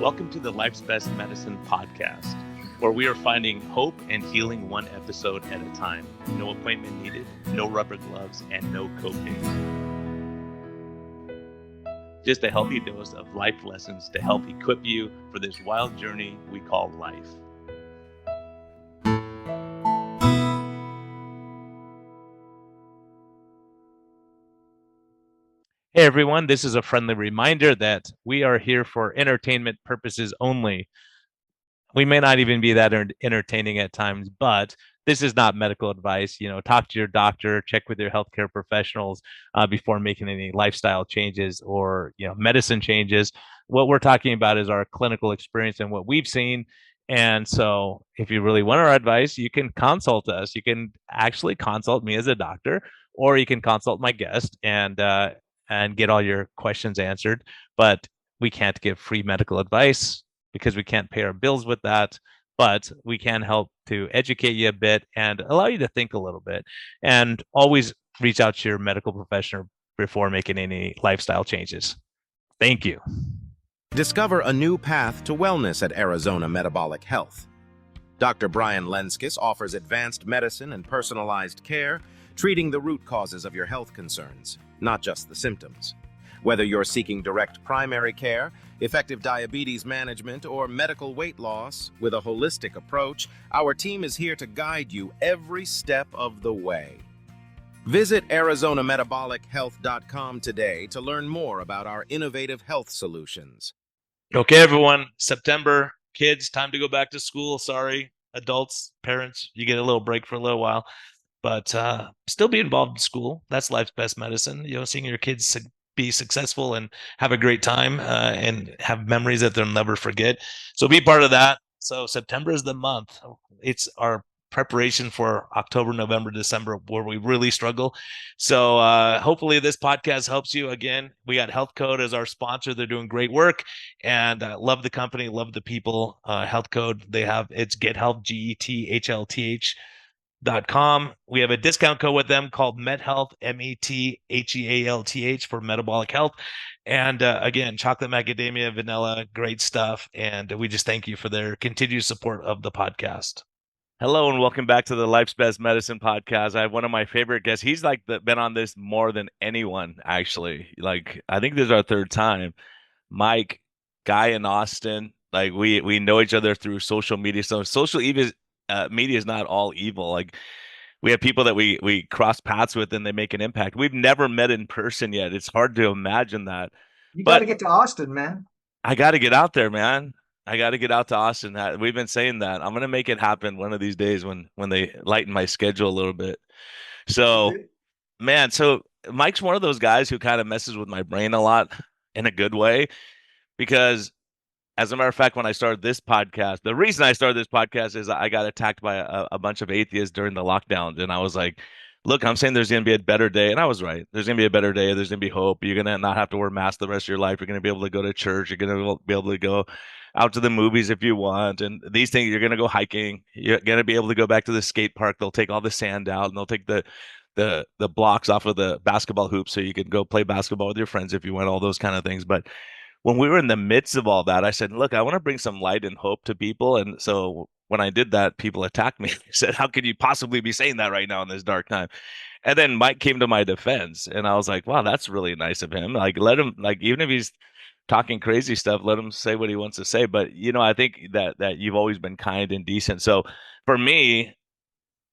Welcome to the Life's Best Medicine podcast, where we are finding hope and healing one episode at a time. No appointment needed, no rubber gloves, and no copay. Just a healthy dose of life lessons to help equip you for this wild journey we call life. Hey everyone, this is a friendly reminder that we are here for entertainment purposes only. We may not even be that entertaining at times, but this is not medical advice. Talk to your doctor, check with your healthcare professionals before making any lifestyle changes or medicine changes. What we're talking about is our clinical experience and what we've seen. And so if you really want our advice, you can consult us. You can actually consult me as a doctor, or you can consult my guest and get all your questions answered. But we can't give free medical advice because we can't pay our bills with that. But we can help to educate you a bit and allow you to think a little bit. And always reach out to your medical professional before making any lifestyle changes. Thank you. Discover a new path to wellness at Arizona Metabolic Health. Dr. Brian Lenzkes offers advanced medicine and personalized care, treating the root causes of your health concerns, not just the symptoms. Whether you're seeking direct primary care, effective diabetes management, or medical weight loss, with a holistic approach, our team is here to guide you every step of the way. Visit ArizonaMetabolicHealth.com today to learn more about our innovative health solutions. Okay, everyone, September, kids, time to go back to school. Sorry, adults, parents, you get a little break for a little while, but still be involved in school. That's life's best medicine. Seeing your kids be successful and have a great time and have memories that they'll never forget. So be part of that. So September is the month. It's our preparation for October, November, December, where we really struggle. So hopefully this podcast helps you. Again, we got Health Code as our sponsor. They're doing great work, and love the company, love the people. Health Code, it's Get Health, GETHLTH.com. We have a discount code with them called MedHealth, METHEALTH, for metabolic health. And again, chocolate macadamia, vanilla, great stuff. And we just thank you for their continued support of the podcast. Hello and welcome back to the Life's Best Medicine podcast. I have one of my favorite guests. He's been on this more than anyone, actually. I think this is our third time. Mike, guy in Austin. We know each other through social media. So social media is not all evil. We have people that we cross paths with and they make an impact. We've never met in person yet. It's hard to imagine that. You got to get to Austin, man. I got to get out there, man. I got to get out to Austin. We've been saying that. I'm going to make it happen one of these days when they lighten my schedule a little bit. So, man, so Mike's one of those guys who kind of messes with my brain a lot in a good way, because as a matter of fact, when I started this podcast, the reason I started this podcast is I got attacked by a bunch of atheists during the lockdowns. And I was like, look, I'm saying there's going to be a better day. And I was right. There's going to be a better day. There's going to be hope. You're going to not have to wear masks the rest of your life. You're going to be able to go to church. You're going to be able to go out to the movies if you want. And these things, you're going to go hiking. You're going to be able to go back to the skate park. They'll take all the sand out and they'll take the blocks off of the basketball hoops so you can go play basketball with your friends if you want, all those kind of things. But when we were in the midst of all that, I said, look, I want to bring some light and hope to people. And so when I did that, people attacked me. They said, how could you possibly be saying that right now in this dark time? And then Mike came to my defense and I was like, wow, that's really nice of him. Let him, even if he's talking crazy stuff, let him say what he wants to say. But, I think that you've always been kind and decent. So for me,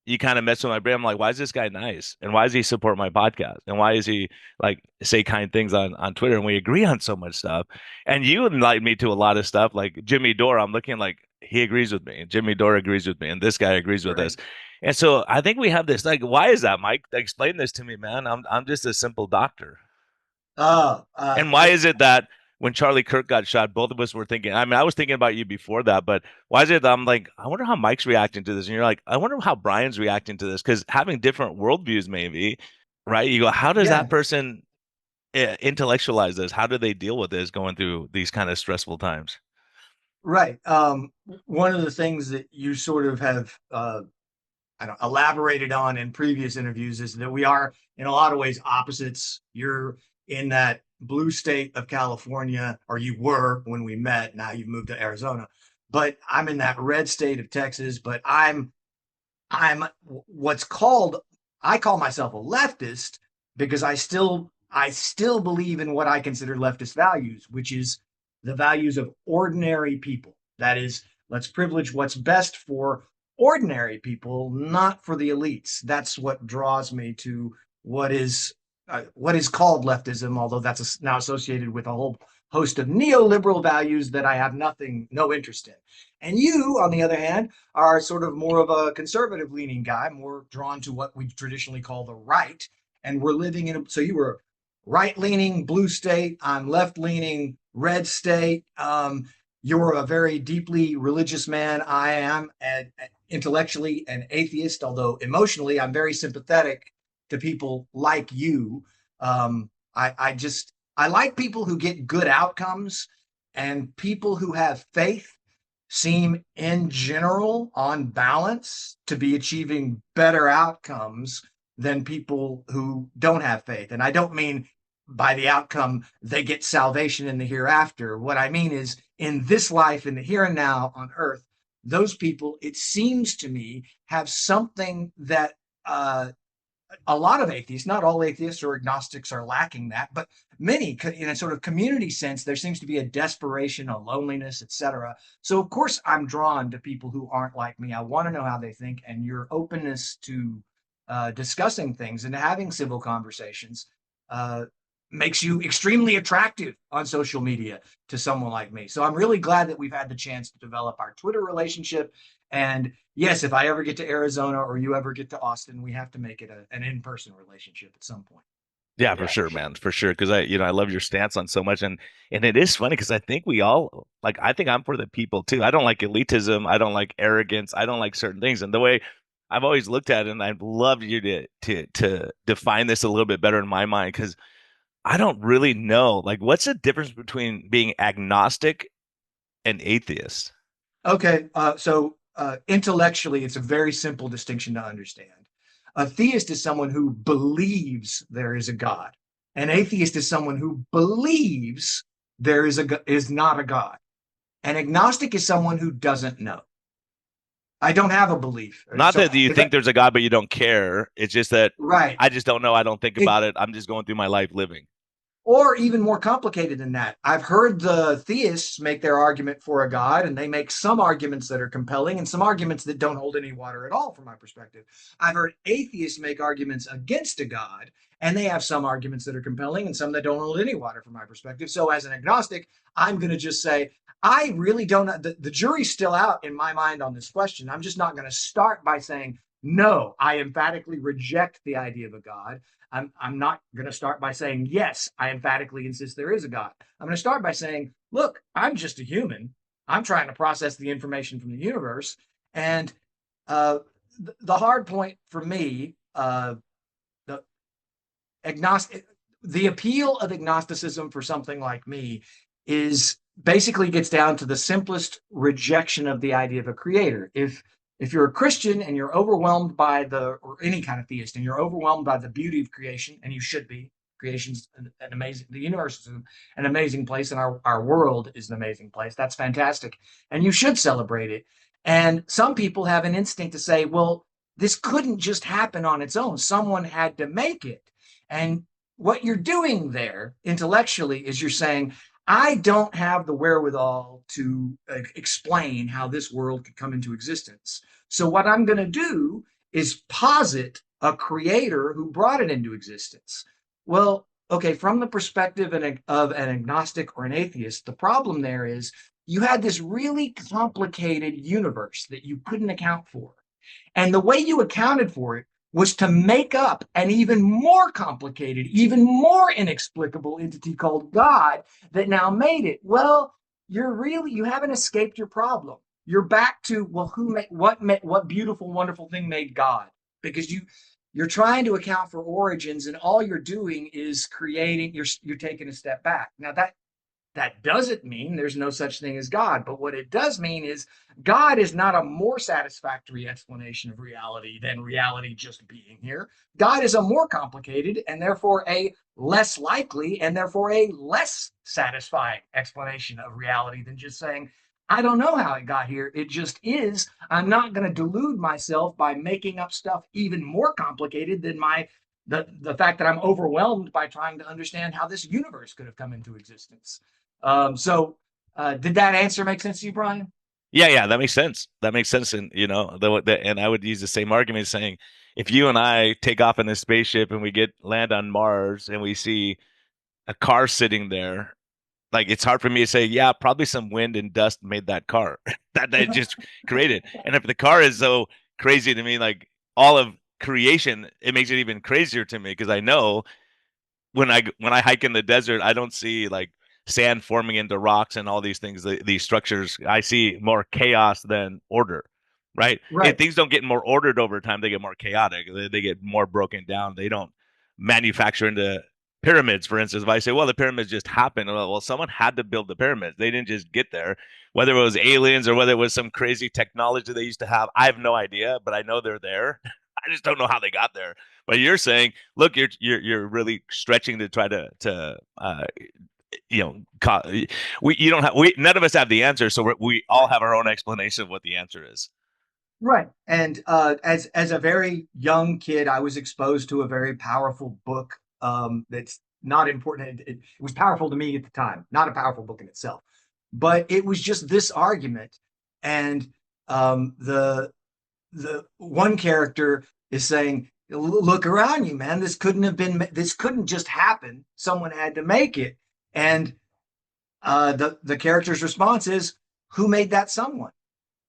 you kind of mess with my brain. I'm like, why is this guy nice? And why does he support my podcast? And why is he say kind things on Twitter? And we agree on so much stuff. And you enlightened me to a lot of stuff. Like Jimmy Dore, I'm looking like he agrees with me. And Jimmy Dore agrees with me. And this guy agrees with us. And so I think we have this, why is that, Mike? Explain this to me, man. I'm just a simple doctor. And why is it that when Charlie Kirk got shot, both of us were thinking, I was thinking about you before that, but why is it that I'm like, I wonder how Mike's reacting to this? And you're like, I wonder how Brian's reacting to this, because having different worldviews, maybe, right? You go, how does that person intellectualize this? How do they deal with this going through these kind of stressful times? Right. One of the things that you sort of have elaborated on in previous interviews is that we are, in a lot of ways, opposites. You're in that blue state of California, or you were when we met. Now you've moved to Arizona, but I'm in that red state of Texas. But I'm what's called, I call myself a leftist because I still believe in what I consider leftist values, which is the values of ordinary people. That is, let's privilege what's best for ordinary people, not for the elites. That's what draws me to what is called leftism, although that's now associated with a whole host of neoliberal values that I have no interest in. And you, on the other hand, are sort of more of a conservative leaning guy, more drawn to what we traditionally call the right. And we're living in, so you were right leaning blue state, I'm left leaning red state. You're a very deeply religious man. I am intellectually an atheist, although emotionally I'm very sympathetic to people like you. I like people who get good outcomes, and people who have faith seem in general, on balance, to be achieving better outcomes than people who don't have faith. And I don't mean by the outcome they get salvation in the hereafter. What I mean is in this life, in the here and now on earth, those people, it seems to me, have something that a lot of atheists, not all atheists or agnostics are lacking that, but many, in a sort of community sense, there seems to be a desperation, a loneliness, etc. So of course I'm drawn to people who aren't like me. I want to know how they think, and your openness to discussing things and having civil conversations uh, makes you extremely attractive on social media to someone like me. So I'm really glad that we've had the chance to develop our Twitter relationship. And yes, if I ever get to Arizona or you ever get to Austin, we have to make it an in-person relationship at some point. Yeah, for sure, man, for sure. Because I love your stance on so much, and it is funny because I think we all like. I think I'm for the people too. I don't like elitism. I don't like arrogance. I don't like certain things. And the way I've always looked at it, and I'd love you to define this a little bit better in my mind because I don't really know. Like, what's the difference between being agnostic and atheist? Okay, so intellectually, it's a very simple distinction to understand. A theist is someone who believes there is a God. An atheist is someone who believes is not a God. An agnostic is someone who doesn't know. I don't have a belief. Not So that you if I, think there's a God, but you don't care. It's just that right. I just don't know. I don't think It, about it. I'm just going through my life living. or even more complicated than that. I've heard the theists make their argument for a God, and they make some arguments that are compelling and some arguments that don't hold any water at all, from my perspective. I've heard atheists make arguments against a God, and they have some arguments that are compelling and some that don't hold any water, from my perspective. So, as an agnostic, I'm going to just say, I really don't know. The jury's still out in my mind on this question. I'm just not going to start by saying, no, I emphatically reject the idea of a God. I'm not going to start by saying, yes, I emphatically insist there is a God. I'm going to start by saying, look, I'm just a human. I'm trying to process the information from the universe. And the hard point for me, the agnostic, the appeal of agnosticism for something like me is basically gets down to the simplest rejection of the idea of a creator. If you're a Christian and you're overwhelmed by or any kind of theist, and you're overwhelmed by the beauty of creation, and you should be, creation's an amazing, the universe is an amazing place, and our world is an amazing place. That's fantastic. And you should celebrate it. And some people have an instinct to say, well, this couldn't just happen on its own. Someone had to make it. And what you're doing there intellectually is you're saying, I don't have the wherewithal to explain how this world could come into existence. So what I'm going to do is posit a creator who brought it into existence. Well, okay, from the perspective of an agnostic or an atheist, the problem there is you had this really complicated universe that you couldn't account for. And the way you accounted for it was to make up an even more complicated, even more inexplicable entity called God that now made it. Well, you haven't escaped your problem. You're back to, well, what beautiful, wonderful thing made God? Because you're trying to account for origins, and all you're doing is you're taking a step back. Now That doesn't mean there's no such thing as God. But what it does mean is God is not a more satisfactory explanation of reality than reality just being here. God is a more complicated and therefore a less likely and therefore a less satisfying explanation of reality than just saying, I don't know how it got here. It just is. I'm not going to delude myself by making up stuff even more complicated than the fact that I'm overwhelmed by trying to understand how this universe could have come into existence. Did that answer make sense to you, Brian? Yeah, that makes sense. That makes sense. And and I would use the same argument saying, if you and I take off in a spaceship and we get land on Mars and we see a car sitting there, like it's hard for me to say, yeah, probably some wind and dust made that car that they just created. And if the car is so crazy to me, like all of creation, it makes it even crazier to me because I know when I hike in the desert, I don't see like sand forming into rocks and all these things, these structures. I see more chaos than order, right? If Right. things don't get more ordered over time, they get more chaotic. They get more broken down. They don't manufacture into pyramids, for instance. If I say, well, the pyramids just happened, well, someone had to build the pyramids. They didn't just get there. Whether it was aliens or whether it was some crazy technology they used to have, I have no idea, but I know they're there. I just don't know how they got there. But you're saying, look, you're really stretching to try to you know we you don't have we none of us have the answer, so we all Right. have our own explanation of what the answer is. Right. And as a very young kid, I was exposed to a very powerful book that's not important. It was powerful to me at the time, not a powerful book in itself, but it was just this argument. And the one character is saying, "Look around you, man. This couldn't just happen. Someone had to make it." And the character's response is, "Who made that someone?"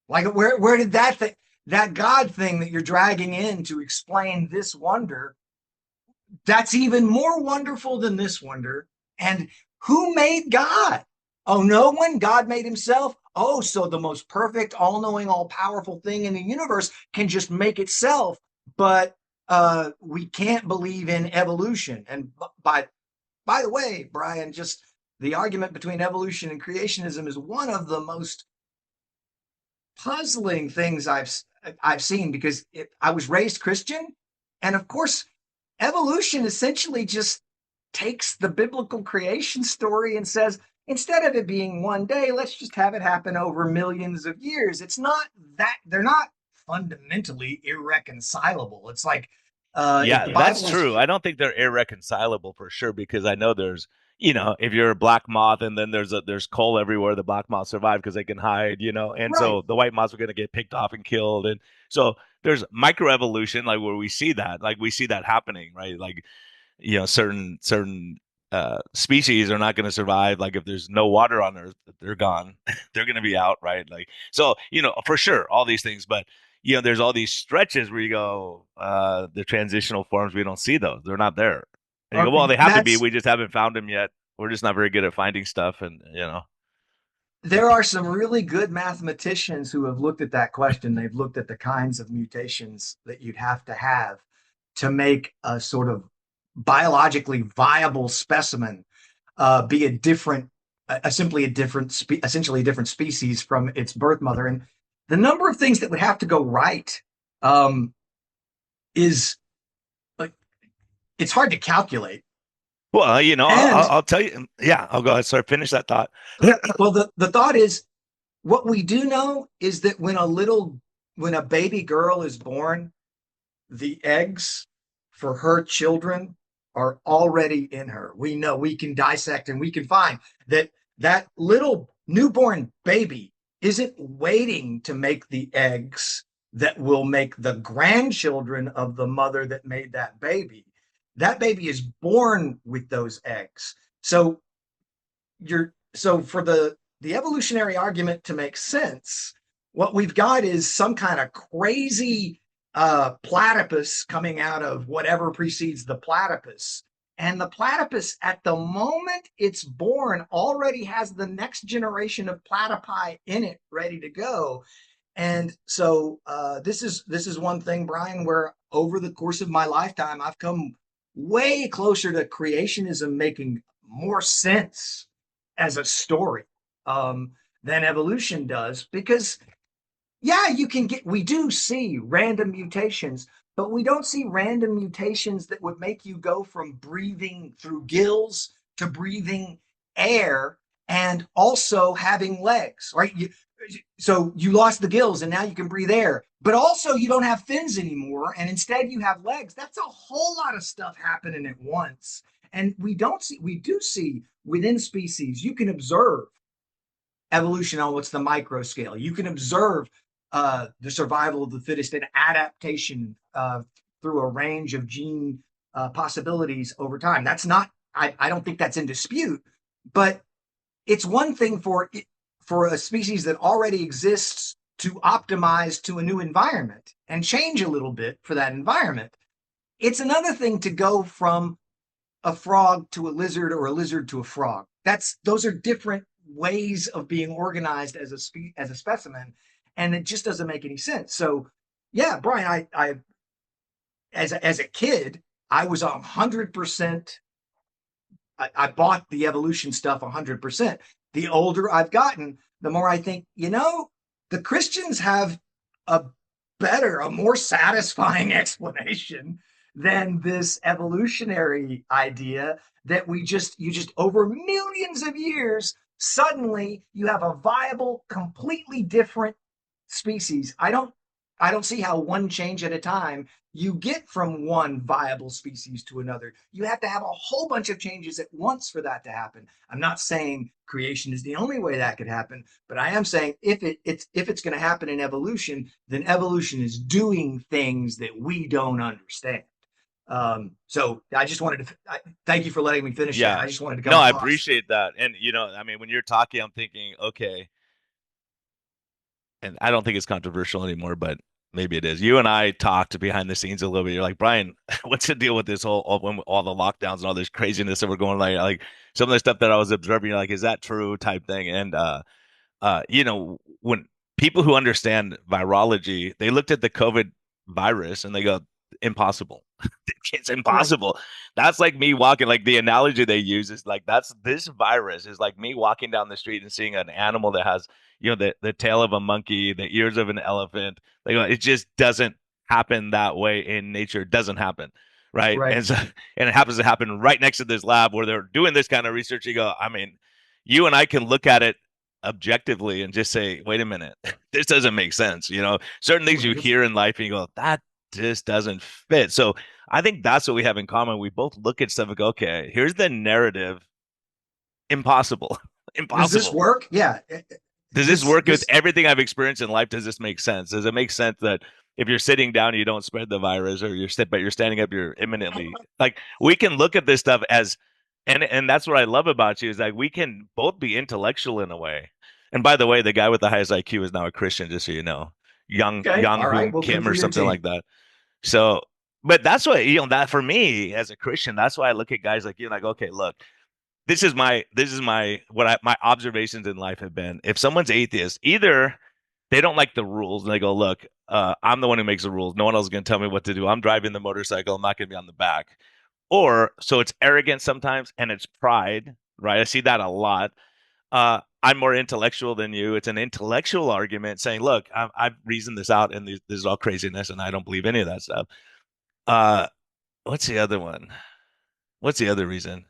Like where did that God thing that you're dragging in to explain this wonder, that's even more wonderful than this wonder. And who made God? Oh, no one? God made himself? Oh, so the most perfect, all-knowing, all-powerful thing in the universe can just make itself, but we can't believe in evolution. And by the way, Brian, just the argument between evolution and creationism is one of the most puzzling things I've seen because I was raised Christian, and of course, evolution essentially just takes the biblical creation story and says instead of it being one day, let's just have it happen over millions of years. It's not that they're not fundamentally irreconcilable. It's like if Yeah, the that's Bible true. is I don't think they're irreconcilable for sure because I know there's, if you're a black moth and then there's coal everywhere, the black moths survive because they can hide, and right, so the white moths are going to get picked off and killed, and so there's microevolution, like where we see that happening, right? Like certain species are not going to survive. Like if there's no water on Earth, they're gone. They're going to be out, right? Like so, for sure, all these things. But there's all these stretches where you go, the transitional forms. We don't see those. They're not there. And you go, well, okay, they have to be. that's We just haven't found them yet. We're just not very good at finding stuff, and there are some really good mathematicians who have looked at that question. They've looked at the kinds of mutations that you'd have to make a sort of biologically viable specimen be a different, simply a different, essentially a different species from its birth mother. And the number of things that would have to go right um, is like it's hard to calculate. well, And I'll tell you. Yeah, I'll go ahead. Sorry, finish that thought. well, the thought is what we do know is that when a baby girl is born, the eggs for her children are already in her. We know we can dissect and we can find that that little newborn baby isn't waiting to make the eggs that will make the grandchildren of the mother that made that baby. That baby is born with those eggs. So for the evolutionary argument to make sense, what we've got is some kind of crazy platypus coming out of whatever precedes the platypus. And the platypus, at the moment it's born, already has the next generation of platypi in it ready to go. And so this is one thing, Brian, where over the course of my lifetime, I've come way closer to creationism making more sense as a story than evolution does, because yeah, we do see random mutations, but we don't see random mutations that would make you go from breathing through gills to breathing air and also having legs, right? So you lost the gills and now you can breathe air, but also you don't have fins anymore and instead you have legs. That's a whole lot of stuff happening at once. And we do see within species, you can observe evolution on what's the micro scale. You can observe the survival of the fittest and adaptation through a range of gene possibilities over time. That's not, I don't think that's in dispute, but it's one thing for a species that already exists to optimize to a new environment and change a little bit for that environment. It's another thing to go from a frog to a lizard or a lizard to a frog. Those are different ways of being organized as a specimen, and it just doesn't make any sense. So yeah, Brian, I as a kid, I was 100%. I bought the evolution stuff 100%. The older I've gotten, the more I think, the Christians have a a more satisfying explanation than this evolutionary idea that you just over millions of years, suddenly you have a viable, completely different species. I don't see how one change at a time you get from one viable species to another. You have to have a whole bunch of changes at once for that to happen. I'm not saying creation is the only way that could happen, but I am saying if it's going to happen in evolution, then evolution is doing things that we don't understand. So I just wanted to thank you for letting me finish that. Yeah. I just wanted to come No, I across. appreciate that. And I mean, when you're talking, I'm thinking, okay, and I don't think it's controversial anymore, but maybe it is. You and I talked behind the scenes a little bit. You're like, Brian, what's the deal with this whole all the lockdowns and all this craziness that we're going like some of the stuff that I was observing, you're like, is that true type thing? And when people who understand virology, they looked at the COVID virus and they go, impossible. It's Right, impossible. That's like me walking, like the analogy they use is like that's this virus is like me walking down the street and seeing an animal that has, the tail of a monkey, the ears of an elephant. Like it just doesn't happen that way in nature. It doesn't happen. Right. right. And it happens to happen right next to this lab where they're doing this kind of research. You go, I mean, you and I can look at it objectively and just say, wait a minute, this doesn't make sense. Certain things you Right. hear in life and you go, that just doesn't fit. So I think that's what we have in common. We both look at stuff and go, okay, here's the narrative. Impossible. Does this Impossible. work? Yeah. Does this work with This everything I've experienced in life? Does this make sense? Does it make sense that if you're sitting down, you don't spread the virus, or but you're standing up, you're imminently like we can look at this stuff as, and that's what I love about you is like we can both be intellectual in a way. And by the way, the guy with the highest IQ is now a Christian, just so you know, Okay. Young All right. Hoon Well, good Kim or for your something like team. that. So, but that's what that for me as a Christian, that's why I look at guys like you, like, okay, look, this is my my observations in life have been. If someone's atheist, either they don't like the rules and they go, look, I'm the one who makes the rules. No one else is going to tell me what to do. I'm driving the motorcycle. I'm not going to be on the back. Or so it's arrogance sometimes and it's pride, right? I see that a lot. I'm more intellectual than you. It's an intellectual argument saying, look, I've reasoned this out and this is all craziness and I don't believe any of that stuff. Uh, what's the other one? What's the other reason?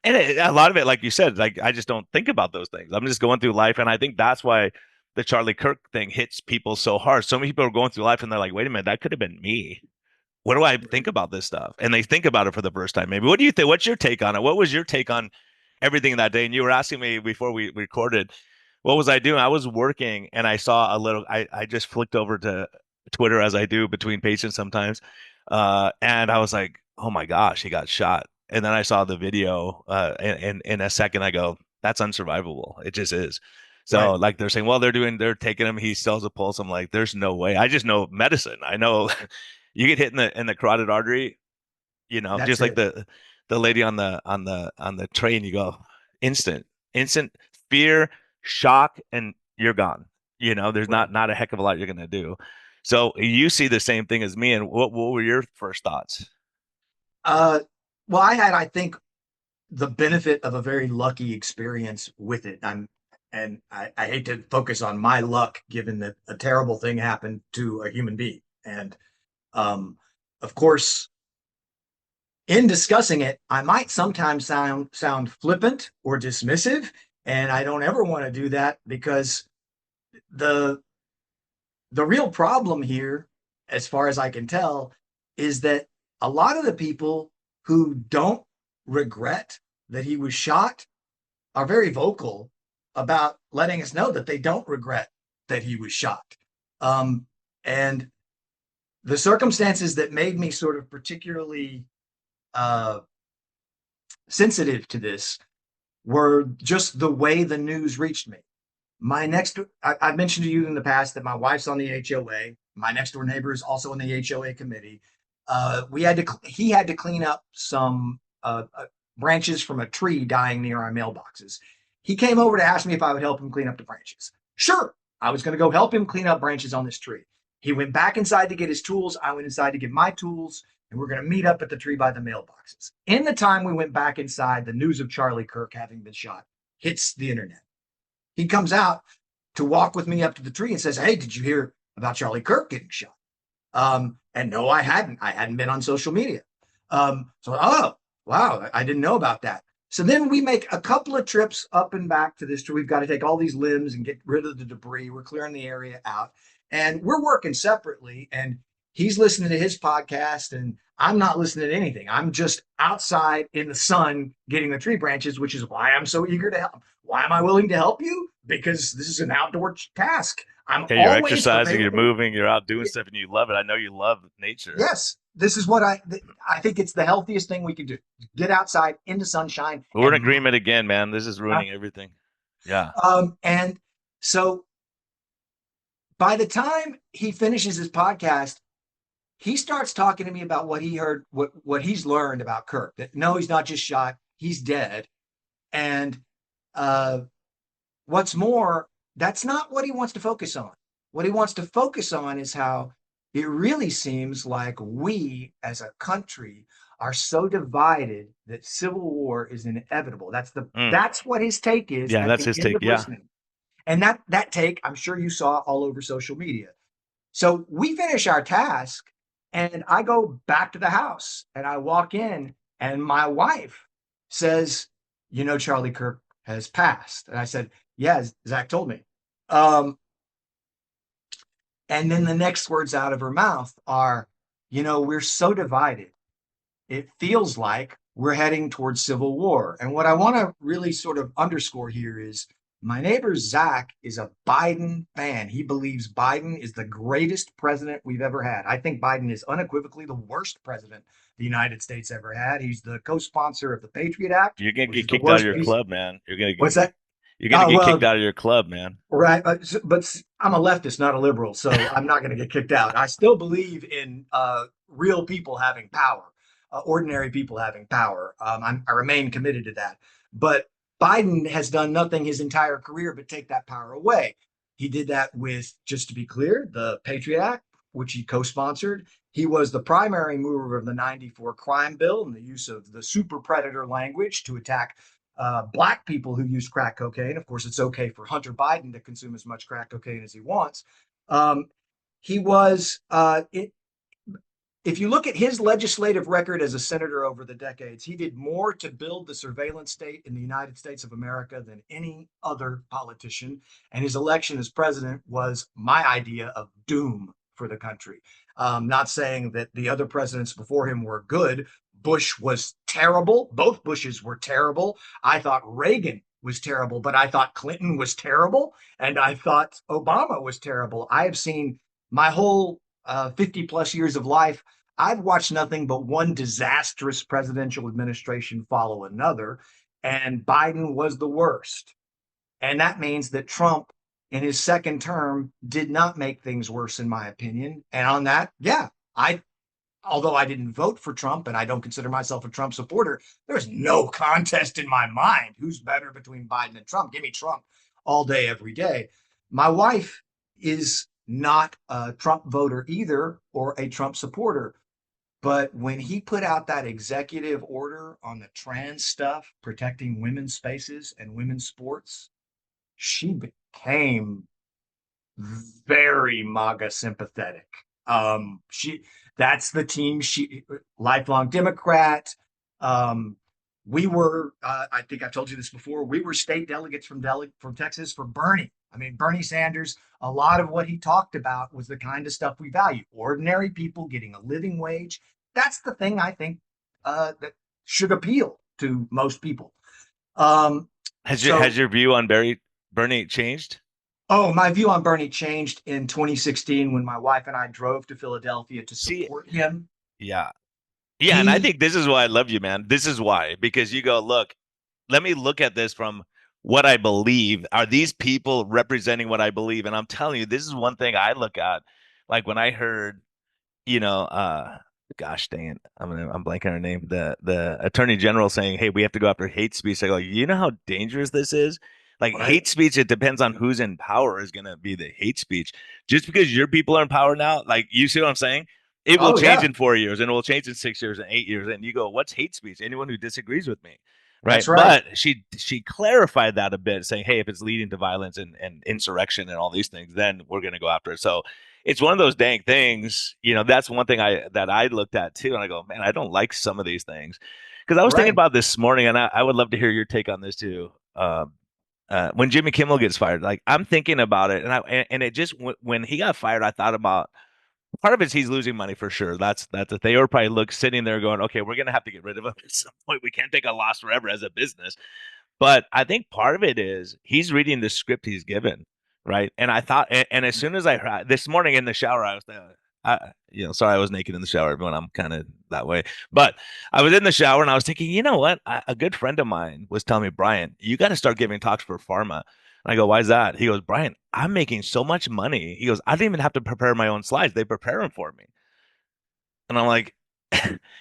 And a lot of it, like you said, like I just don't think about those things. I'm just going through life, and I think that's why the Charlie Kirk thing hits people so hard. So many people are going through life, and they're like, "Wait a minute, that could have been me. What do I think Right. about this stuff?" And they think about it for the first time. Maybe. What do you think? What's your take on it? What was your take on everything that day? And you were asking me before we recorded, what was I doing? I was working, and I saw a little. I just flicked over to Twitter as I do between patients sometimes, and I was like, "Oh my gosh, he got shot." And then I saw the video, and in a second, I go, "That's unsurvivable. It just is." So, Right. like they're saying, well, they're taking him. He still has a pulse. I'm like, there's no way. I just know medicine. I know you get hit in the carotid artery, That's just like it. the lady on the train. You go instant fear, shock, and you're gone. There's Right. not a heck of a lot you're gonna do. So you see the same thing as me. And what were your first thoughts? Uh, well, I think the benefit of a very lucky experience with it. I hate to focus on my luck, given that a terrible thing happened to a human being. And um, of course, in discussing it, I might sometimes sound flippant or dismissive, and I don't ever want to do that, because the the real problem here, as far as I can tell, is that a lot of the people who don't regret that he was shot are very vocal about letting us know that they don't regret that he was shot. And the circumstances that made me sort of particularly uh, sensitive to this were just the way the news reached me. I've mentioned to you in the past that my wife's on the HOA. My next door neighbor is also on the HOA committee. He had to clean up some branches from a tree dying near our mailboxes. He came over to ask me if I would help him clean up the branches. Sure, I was going to go help him clean up branches on this tree. He went back inside to get his tools. I went inside to get my tools, and we're going to meet up at the tree by the mailboxes. In the time we went back inside, the news of Charlie Kirk having been shot hits the internet. He comes out to walk with me up to the tree and says, "Hey, did you hear about Charlie Kirk getting shot?" And no, I hadn't. I hadn't been on social media. Oh, wow, I didn't know about that. So then we make a couple of trips up and back to this tree. We've got to take all these limbs and get rid of the debris. We're clearing the area out. And we're working separately. And he's listening to his podcast, and I'm not listening to anything. I'm just outside in the sun getting the tree branches, which is why I'm so eager to help. Why am I willing to help you? Because this is an outdoor task. I'm Okay, you're always exercising, you're available. moving, you're out doing stuff, and you love it. I know you love nature. Yes, this is what I think it's the healthiest thing we can do. Get outside in the sunshine We're in and move. agreement again, man. This is ruining everything. Yeah. And so by the time he finishes his podcast, he starts talking to me about what he heard, what he's learned about Kirk. That no, he's not just shot, he's dead. And uh, what's more, that's not what he wants to focus on. What he wants to focus on is how it really seems like we as a country are so divided that civil war is inevitable. Mm. That's what his take is Yeah, at that's the his end take. of Yeah. listening. And that take, I'm sure you saw all over social media. So we finish our task, and I go back to the house, and I walk in, and my wife says, Charlie Kirk has passed. And I said, yeah, Zach told me. And then the next words out of her mouth are, we're so divided. It feels like we're heading towards civil war. And what I want to really sort of underscore here is my neighbor Zach is a Biden fan. He believes Biden is the greatest president we've ever had. I think Biden is unequivocally the worst president the United States ever had. He's the co-sponsor of the Patriot Act, You're gonna which get is the kicked out of worst your piece. club, man. What's that? You're gonna Oh, get kicked well, out of your club, man. right. But I'm a leftist, not a liberal, so I'm not going to get kicked out. I still believe in real people having power, ordinary people having power. I remain committed to that. But Biden has done nothing his entire career but take that power away. He did that with, just to be clear, the Patriot Act, which he co-sponsored. He was the primary mover of the '94 crime bill and the use of the super predator language to attack black people who use crack cocaine. Of course, it's okay for Hunter Biden to consume as much crack cocaine as he wants. Um, he was, if you look at his legislative record as a senator over the decades, he did more to build the surveillance state in the United States of America than any other politician. And his election as president was my idea of doom for the country. Not saying that the other presidents before him were good. Bush was terrible. Both Bushes were terrible. I thought Reagan was terrible, but I thought Clinton was terrible. And I thought Obama was terrible. I have seen my whole 50 plus years of life. I've watched nothing but one disastrous presidential administration follow another, and Biden was the worst. And that means that Trump, in his second term, did not make things worse, in my opinion. And on that, yeah, although I didn't vote for Trump and I don't consider myself a Trump supporter, there's no contest in my mind who's better between Biden and Trump. Give me Trump all day, every day. My wife is not a Trump voter either or a Trump supporter. But when he put out that executive order on the trans stuff, protecting women's spaces and women's sports, she became very MAGA sympathetic. She That's the team. She lifelong Democrat. Um, we were, I think I've told you this before. We were state delegates from Texas for Bernie. I mean, Bernie Sanders. A lot of what he talked about was the kind of stuff we value: ordinary people getting a living wage. That's the thing I think that should appeal to most people. Um, Has so your view on Bernie changed? Oh, my view on Bernie changed in 2016 when my wife and I drove to Philadelphia to See, support him. yeah. Yeah, and I He, think this is why I love you, man. This is why, because you go, look, let me look at this from what I believe. Are these people representing what I believe? And I'm telling you, this is one thing I look at. Like when I heard, you know, gosh dang it, I'm blanking on her name. The attorney general saying, "Hey, we have to go after hate speech." I go, you know how dangerous this is. Like right? hate speech, it depends on who's in power is going to be the hate speech. Just because your people are in power now, like you see what I'm saying? It will Oh, change yeah, in 4 years, and it will change in 6 years and 8 years. And you go, what's hate speech? Anyone who disagrees with me, right? that's right. But she clarified that a bit, saying, "Hey, if it's leading to violence and insurrection and all these things, then we're going to go after it." So it's one of those dang things. That's one thing I looked at too, and I go, man, I don't like some of these things because I was thinking Right. about this morning, and I would love to hear your take on this too. When Jimmy Kimmel gets fired, like I'm thinking about it, and it just when he got fired, I thought about part of it's he's losing money for sure. That's a they were probably sitting there going, okay, we're gonna have to get rid of him at some point. We can't take a loss forever as a business. But I think part of it is he's reading the script he's given, right? And I thought, and as soon as I heard this morning in the shower, I was, sorry, I was naked in the shower. Everyone, I'm kind of that way. But I was in the shower and I was thinking, you know what? A good friend of mine was telling me, Brian, you got to start giving talks for pharma. And I go, why is that? He goes, Brian, I'm making so much money. He goes, I don't even have to prepare my own slides. They prepare them for me. And I'm like,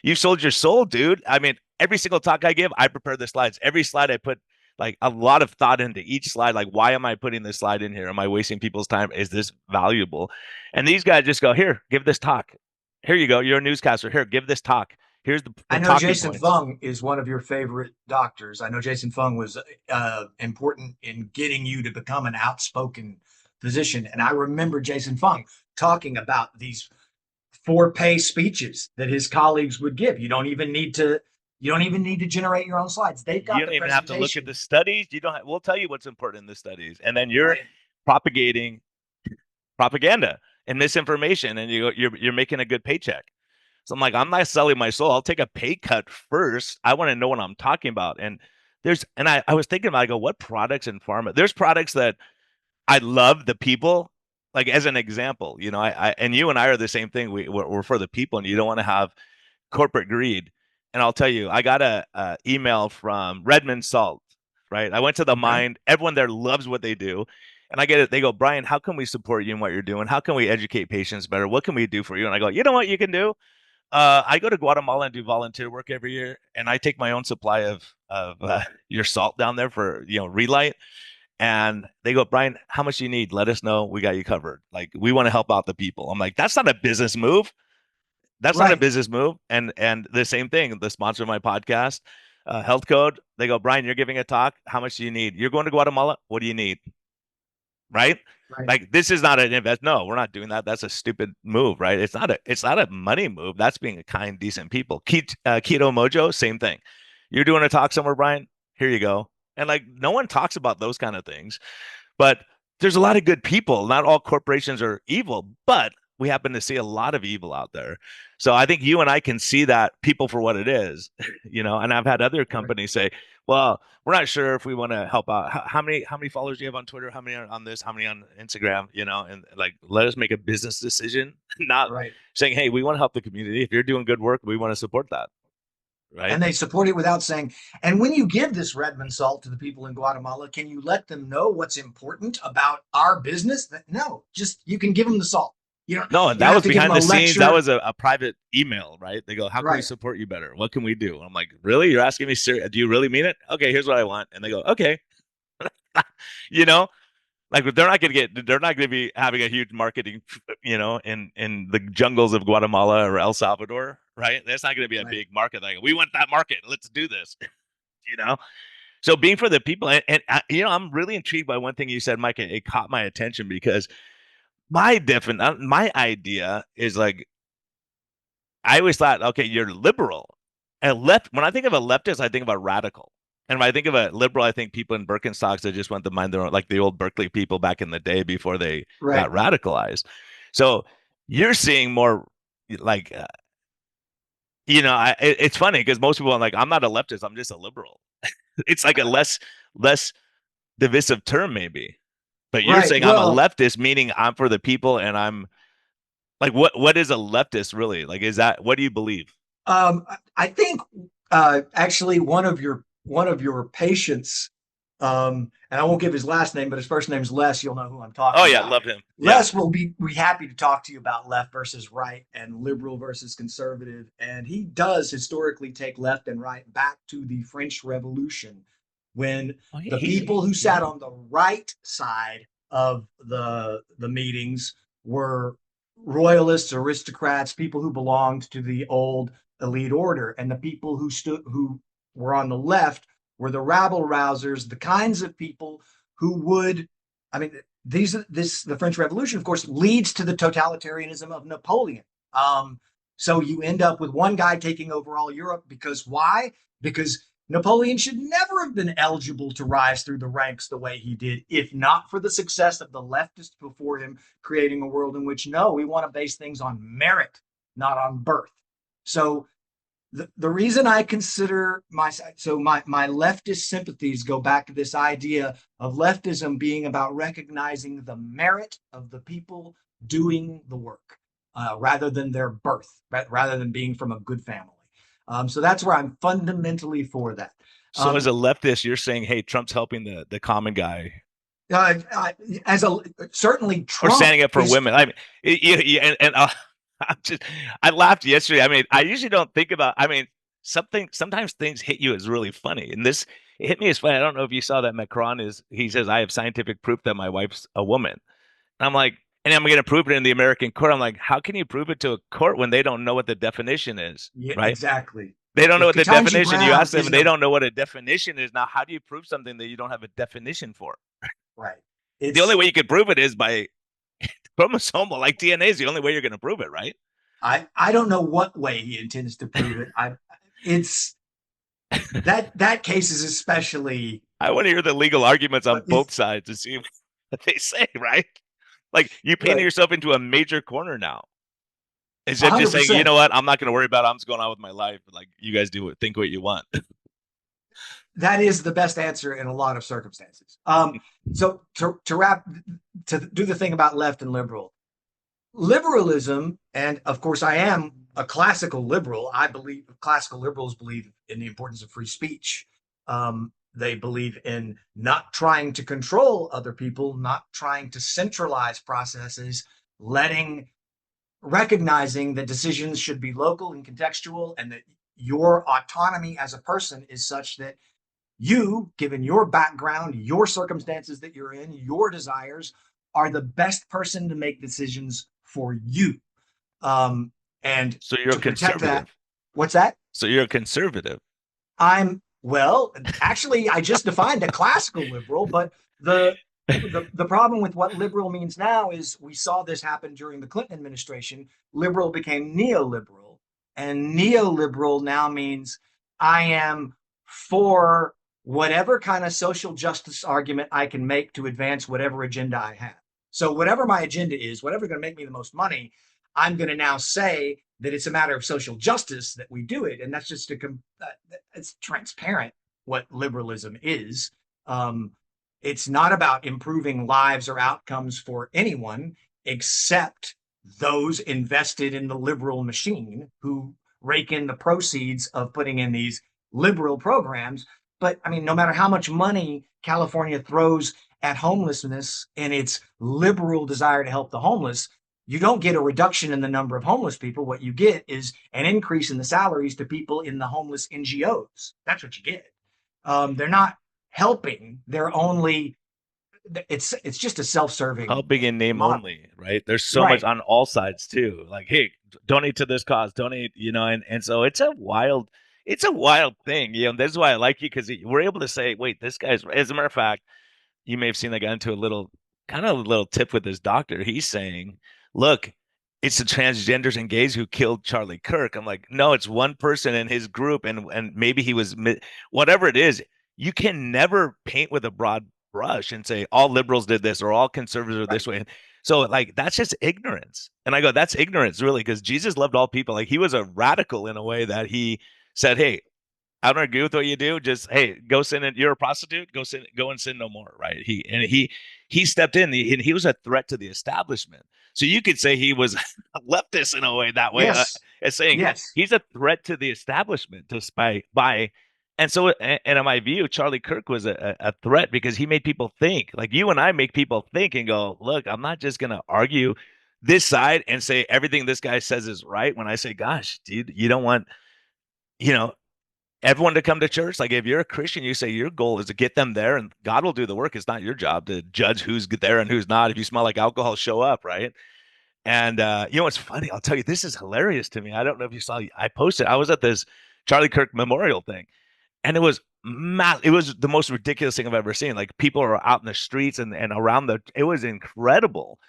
you sold your soul, dude. I mean, every single talk I give, I prepare the slides. Every slide I put like a lot of thought into each slide. Like, why am I putting this slide in here? Am I wasting people's time? Is this valuable? And these guys just go, here, give this talk. Here you go. You're a newscaster. Here, give this talk. Here's the I know talking Jason points. Fung is one of your favorite doctors. I know Jason Fung was important in getting you to become an outspoken physician. And I remember Jason Fung talking about these for-pay speeches that his colleagues would give. You don't even need to generate your own slides. They've You got the don't even have to look at presentation. the studies. You don't. We'll tell you what's important in the studies, and then you're Right. propagating propaganda and misinformation, and you're making a good paycheck. So I'm like, I'm not selling my soul. I'll take a pay cut first. I want to know what I'm talking about. And I was thinking about, I go, what products in pharma? There's products that I love the people. Like as an example, and you and I are the same thing. We're for the people, and you don't want to have corporate greed. And I'll tell you, I got a email from Redmond Salt, right? I went to the Okay. mine. Everyone there loves what they do. And I get it. They go, Brian, how can we support you in what you're doing? How can we educate patients better? What can we do for you? And I go, you know what you can do? I go to Guatemala and do volunteer work every year, and I take my own supply of your salt down there for relight. And they go, Brian, how much do you need? Let us know. We got you covered. Like we want to help out the people. I'm like, that's not a business move. That's not a Right. business move. And the same thing, the sponsor of my podcast, Health Code, they go, Brian, you're giving a talk. How much do you need? You're going to Guatemala. What do you need? Right? Right. Like this is not an invest. No, we're not doing that. That's a stupid move, right? It's not a money move. That's being a kind, decent people. Keto Mojo, same thing. You're doing a talk somewhere, Brian. Here you go. And like no one talks about those kind of things. But there's a lot of good people. Not all corporations are evil, but we happen to see a lot of evil out there. So I think you and I can see that people for what it is, and I've had other Right. companies say, well, we're not sure if we want to help out. How many followers do you have on Twitter? How many are on this? How many on Instagram? And like let us make a business decision, not Right. saying, hey, we want to help the community. If you're doing good work, we want to support that. Right. And they support it without saying, and when you give this Redmond salt to the people in Guatemala, can you let them know what's important about our business? No, just you can give them the salt. No, and You don't that have was to give them behind a the scenes. That lecture. was a private email, right? They go, "How can we Right. support you better? What can we do?" I'm like, "Really? You're asking me serious? Do you really mean it? Okay, here's what I want." And they go, "Okay." you know, like they're not going to be having a huge marketing, in the jungles of Guatemala or El Salvador. right? That's not going to be a Right. big market. Like we want that market. Let's do this. you know. So being for the people, and I'm really intrigued by one thing you said, Mike. It caught my attention because my idea is like I always thought, okay, you're liberal. And left, when I think of a leftist, I think of a radical. And when I think of a liberal, I think people in Birkenstocks that just want to mind their own, like the old Berkeley people back in the day before they got Right. radicalized. So you're seeing more like, it's funny because most people are like, I'm not a leftist, I'm just a liberal. It's like a less divisive term, maybe. But you're Right. saying I'm a Well, leftist, meaning I'm for the people, and I'm like, what is a leftist really? Like, is that what do you believe? I think actually one of your patients, and I won't give his last name, but his first name is Les. You'll know who I'm Oh talking yeah, about. love him. Yeah. Les will be happy to talk to you about left versus right and liberal versus conservative, and he does historically take left and right back to the French Revolution, when Oh, the people who yeah. sat on the right side of the meetings were royalists, aristocrats, people who belonged to the old elite order, and the people who were on the left were the rabble rousers, the kinds of people who would, I mean, the French Revolution, of course, leads to the totalitarianism of Napoleon. So you end up with one guy taking over all Europe because why? Because Napoleon should never have been eligible to rise through the ranks the way he did, if not for the success of the leftists before him, creating a world in which, no, we want to base things on merit, not on birth. So the reason I consider my leftist sympathies go back to this idea of leftism being about recognizing the merit of the people doing the work, rather than their birth, rather than being from a good family. So that's where I'm fundamentally for that. So as Um, a leftist, you're saying, hey, Trump's helping the common guy uh, as a Certainly or Trump standing up for is. women. I mean, I'm just, I laughed yesterday. I mean, I usually don't think about. I mean, sometimes things hit you as really funny, and this it hit me as funny. I don't know if you saw that Macron is. He says I have scientific proof that my wife's a woman. And I'm like, and I'm going to prove it in the American court. I'm like, how can you prove it to a court when they don't know what the definition is, Yeah, right? exactly. They don't know If what the Ketanji definition. You Brown ask them, and isn't they a don't know what a definition is. Now, how do you prove something that you don't have a definition for? right, The only it's way you could prove it is by chromosomal, like DNA is the only way you're going to prove it, right? I don't know what way he intends to prove it. It's that case is especially I want to hear the legal arguments on it's both sides to see what they say, right? Like you painting right, yourself into a major corner now. Instead of just saying, you 100%. know what, I'm not going to worry about it. I'm just going on with my life. Like you guys do it, think what you want. That is the best answer in a lot of circumstances. So to do the thing about left and liberalism, and of course I am a classical liberal. I believe classical liberals believe in the importance of free speech. They believe in not trying to control other people, not trying to centralize processes, letting recognizing that decisions should be local and contextual, and that your autonomy as a person is such that you, given your background, your circumstances that you're in, your desires, are the best person to make decisions for you. Um, and So you're a to protect that, conservative. what's that? So you're a conservative. Well, actually, I just defined a classical liberal, but the problem with what liberal means now is we saw this happen during the Clinton administration. Liberal became neoliberal, and neoliberal now means I am for whatever kind of social justice argument I can make to advance whatever agenda I have. So whatever my agenda is, whatever's going to make me the most money, I'm going to now say that it's a matter of social justice that we do it, and that's just it's transparent what liberalism is. Um, it's not about improving lives or outcomes for anyone except those invested in the liberal machine who rake in the proceeds of putting in these liberal programs. But I mean, no matter how much money California throws at homelessness and its liberal desire to help the homeless, you don't get a reduction in the number of homeless people. What you get is an increase in the salaries to people in the homeless NGOs. That's what you get. They're not helping. They're only it's just a self-serving Helping in name model. only, right? There's so much Right. on all sides too. Like, hey, donate to this cause, donate, and so it's a wild thing. This is why I like you because we're able to say, wait, this guy's, as a matter of fact, you may have seen I got into a little kind of a little tip with his doctor. He's saying, look, it's the transgenders and gays who killed Charlie Kirk. I'm like, no, it's one person in his group, and maybe he was whatever it is. You can never paint with a broad brush and say all liberals did this or all conservatives are Right. this way. So like that's just ignorance. And I go, that's ignorance, really, because Jesus loved all people. Like he was a radical in a way that he said, hey, I don't agree with what you do. Just hey, go sin and you're a prostitute. Go and sin no more. Right? He stepped in and he was a threat to the establishment. So you could say he was a leftist in a way that way, Yes. as saying Yes. he's a threat to the establishment just by. And so, and in my view, Charlie Kirk was a threat because he made people think. Like you and I make people think and go, look, I'm not just going to argue this side and say everything this guy says is right. When I say, gosh, dude, you don't want, you know, everyone to come to church. Like if you're a Christian, you say your goal is to get them there and God will do the work. It's not your job to judge who's there and who's not. If you smell like alcohol, show up, right? And what's funny? I'll tell you, this is hilarious to me. I don't know if you saw, I posted, I was at this Charlie Kirk memorial thing, and it was it was the most ridiculous thing I've ever seen. Like people are out in the streets and around it was incredible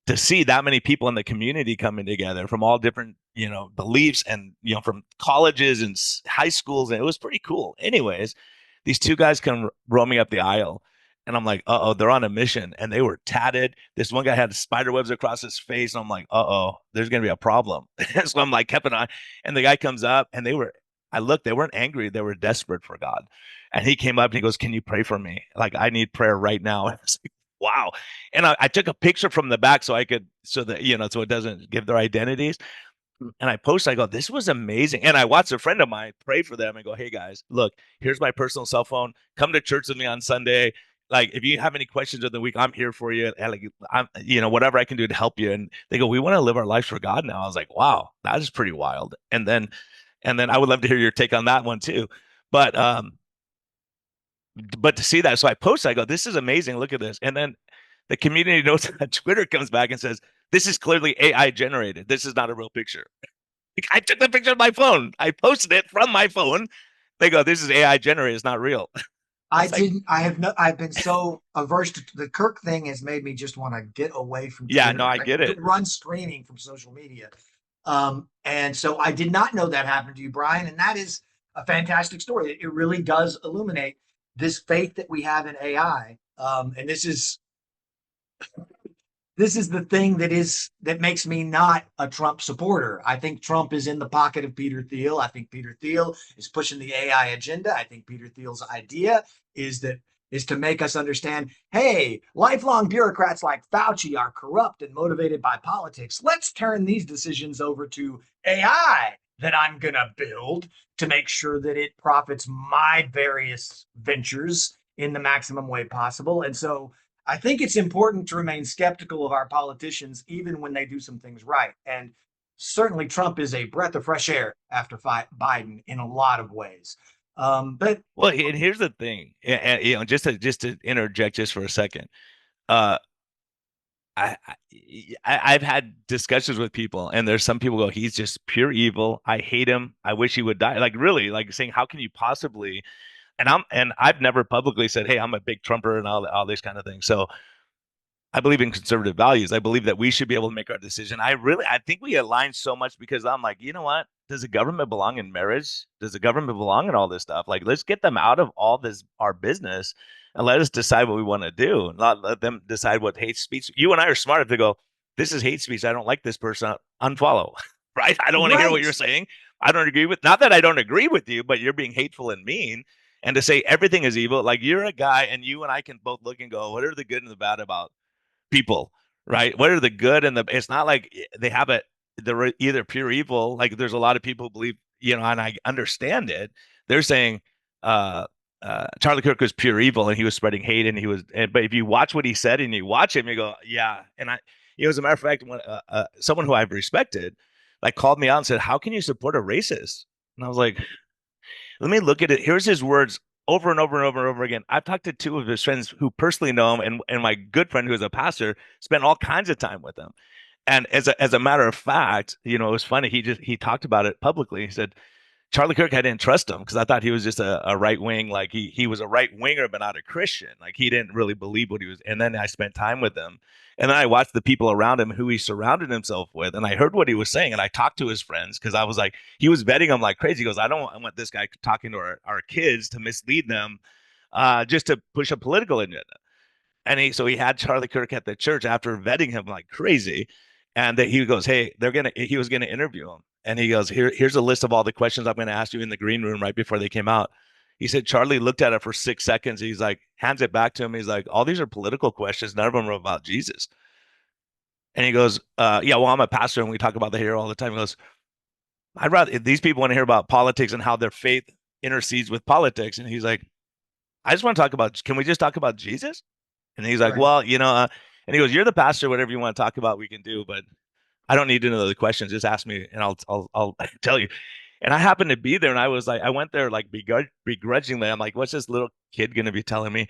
to see that many people in the community coming together from all different beliefs and from colleges and high schools, and it was pretty cool. Anyways, these two guys come roaming up the aisle, and I'm like, uh-oh, they're on a mission, and they were tatted. This one guy had spider webs across his face, and I'm like, uh-oh, there's gonna be a problem. So I'm like kept an eye, and the guy comes up, and I looked, they weren't angry, they were desperate for God. And he came up and he goes, can you pray for me? Like I need prayer right now. And I was like, wow. And I took a picture from the back so I could, so that, so it doesn't give their identities. And I posted, I go, this was amazing. And I watched a friend of mine pray for them and go, hey guys, look, here's my personal cell phone. Come to church with me on Sunday. Like, if you have any questions of the week, I'm here for you. And like, I'm, whatever I can do to help you. And they go, we want to live our lives for God now. I was like, wow, that is pretty wild. And then I would love to hear your take on that one too. But, but to see that, so I posted, I go, this is amazing. Look at this. And then the community notes on Twitter comes back and says, this is clearly AI generated. This is not a real picture. I took the picture of my phone. I posted it from my phone. They go, this is AI generated. It's not real. I It's like, didn't. I have no. I've been so averse to the Kirk thing has made me just want to get away from yeah, Twitter. no, I get it. Run screaming from social media. And so I did not know that happened to you, Brian. And that is a fantastic story. It really does illuminate this faith that we have in AI. And this is the thing that makes me not a Trump supporter. I think Trump is in the pocket of Peter Thiel. I think Peter Thiel is pushing the AI agenda. I think Peter Thiel's idea is to make us understand, hey, lifelong bureaucrats like Fauci are corrupt and motivated by politics. Let's turn these decisions over to AI that I'm going to build to make sure that it profits my various ventures in the maximum way possible. And so I think it's important to remain skeptical of our politicians, even when they do some things right. And certainly Trump is a breath of fresh air after Biden in a lot of ways. But Well, and here's the thing, and, just to interject just for a second. Uh, I, I've had discussions with people, and there's some people go, he's just pure evil. I hate him. I wish he would die. Like really, like saying, how can you possibly? And I've never publicly said, hey, I'm a big Trumper and all this kind of thing. So I believe in conservative values. I believe that we should be able to make our decision. I think we align so much because I'm like, you know what? Does the government belong in marriage? Does the government belong in all this stuff? Like, let's get them out of all this, our business, and let us decide what we want to do. Not let them decide what hate speech. You and I are smart enough to go, this is hate speech. I don't like this person. Unfollow, right? I don't want to hear what right, you're saying. I don't agree with, not that I don't agree with you, but you're being hateful and mean. And to say everything is evil, like you're a guy and you and I can both look and go, what are the good and the bad about people, right? What are the good and the? It's not like they have it. They're either pure evil. Like there's a lot of people who believe, and I understand it. They're saying Charlie Kirk was pure evil and he was spreading hate and he was. But if you watch what he said and you watch him, you go, yeah. And as a matter of fact, when, someone who I've respected, like called me out and said, "How can you support a racist?" And I was like, let me look at it. Here's his words over and over and over and over again. I've talked to two of his friends who personally know him, and my good friend who is a pastor spent all kinds of time with him. And as a matter of fact, it was funny. He talked about it publicly. He said Charlie Kirk, I didn't trust him because I thought he was just a right wing, like he was a right winger, but not a Christian. Like he didn't really believe what he was. And then I spent time with him, and then I watched the people around him who he surrounded himself with, and I heard what he was saying, and I talked to his friends because I was like, he was vetting them like crazy. He goes, I want this guy talking to our kids to mislead them, just to push a political agenda. And he had Charlie Kirk at the church after vetting him like crazy. And that he goes, hey, he was gonna interview him. And he goes, here's a list of all the questions I'm gonna ask you in the green room right before they came out. He said Charlie looked at it for 6 seconds. He's like, hands it back to him. He's like, all these are political questions. None of them are about Jesus. And he goes, yeah, well, I'm a pastor and we talk about the here all the time. He goes, I'd rather these people want to hear about politics and how their faith intercedes with politics. And he's like, I just want to talk about, can we just talk about Jesus? And he's like, Right. well, and he goes, you're the pastor, whatever you want to talk about, we can do, but I don't need to know the questions. Just ask me and I'll tell you. And I happened to be there and I was like, I went there like begrudgingly. I'm like, what's this little kid going to be telling me?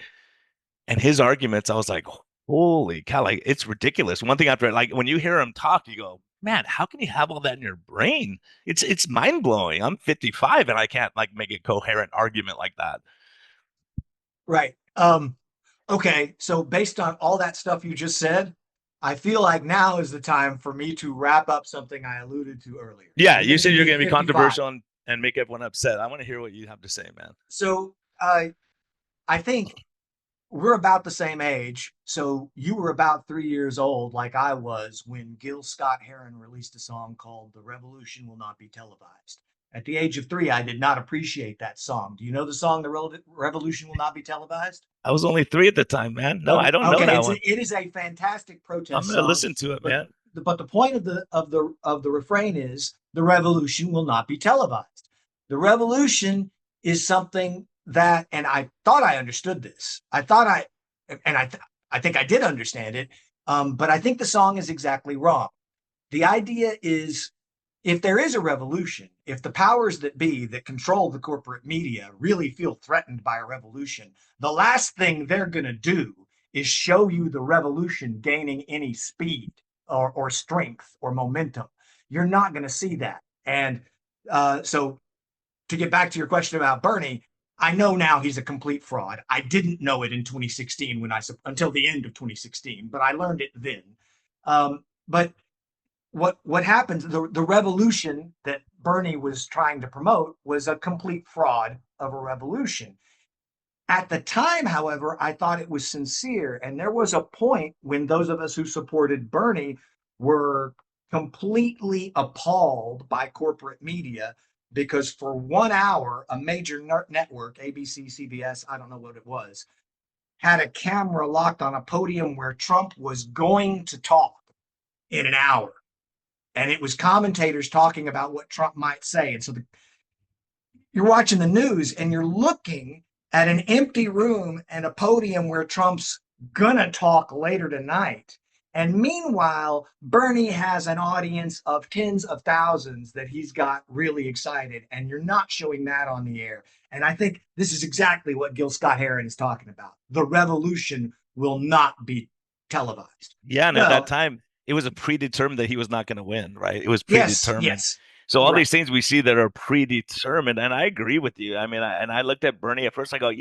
And his arguments, I was like, holy cow, like it's ridiculous. One thing after, like when you hear him talk, you go, man, how can you have all that in your brain? It's mind blowing. I'm 55 and I can't like make a coherent argument like that. Right. Okay. So based on all that stuff you just said, I feel like now is the time for me to wrap up something I alluded to earlier. Yeah, you Even said you you're being going to be 55. controversial and make everyone upset. I want to hear what you have to say, man. So I think we're about the same age. So you were about 3 years old, like I was, when Gil Scott Heron released a song called The Revolution Will Not Be Televised. At the age of 3, I did not appreciate that song. Do you know the song The Revolution Will Not Be Televised? I was only 3 at the time, man. No, I don't know Okay, that one. it is a fantastic I'm protest gonna song, listen to it, but man. the point of the refrain is the revolution will not be televised. The revolution is something that, and I thought I understood this. I think I did understand it, but I think the song is exactly wrong. The idea is, if there is a revolution, if the powers that be that control the corporate media really feel threatened by a revolution, the last thing they're going to do is show you the revolution gaining any speed or strength or momentum. You're not going to see that. And so, to get back to your question about Bernie, I know now he's a complete fraud. I didn't know it in 2016 until the end of 2016, but I learned it then. But what happens, the revolution that Bernie was trying to promote was a complete fraud of a revolution. At the time, however, I thought it was sincere. And there was a point when those of us who supported Bernie were completely appalled by corporate media because for 1 hour, a major network, ABC, CBS, I don't know what it was, had a camera locked on a podium where Trump was going to talk in an hour. And it was commentators talking about what Trump might say. And so you're watching the news and you're looking at an empty room and a podium where Trump's gonna talk later tonight. And meanwhile, Bernie has an audience of tens of thousands that he's got really excited, and you're not showing that on the air. And I think this is exactly what Gil Scott Heron is talking about. The revolution will not be televised. Yeah, and at that Well, time, it was a predetermined that he was not going to win, right? It was yes, predetermined. yes, So all right. these things we see that are predetermined, and I agree with you. I mean, I looked at Bernie at first. I go,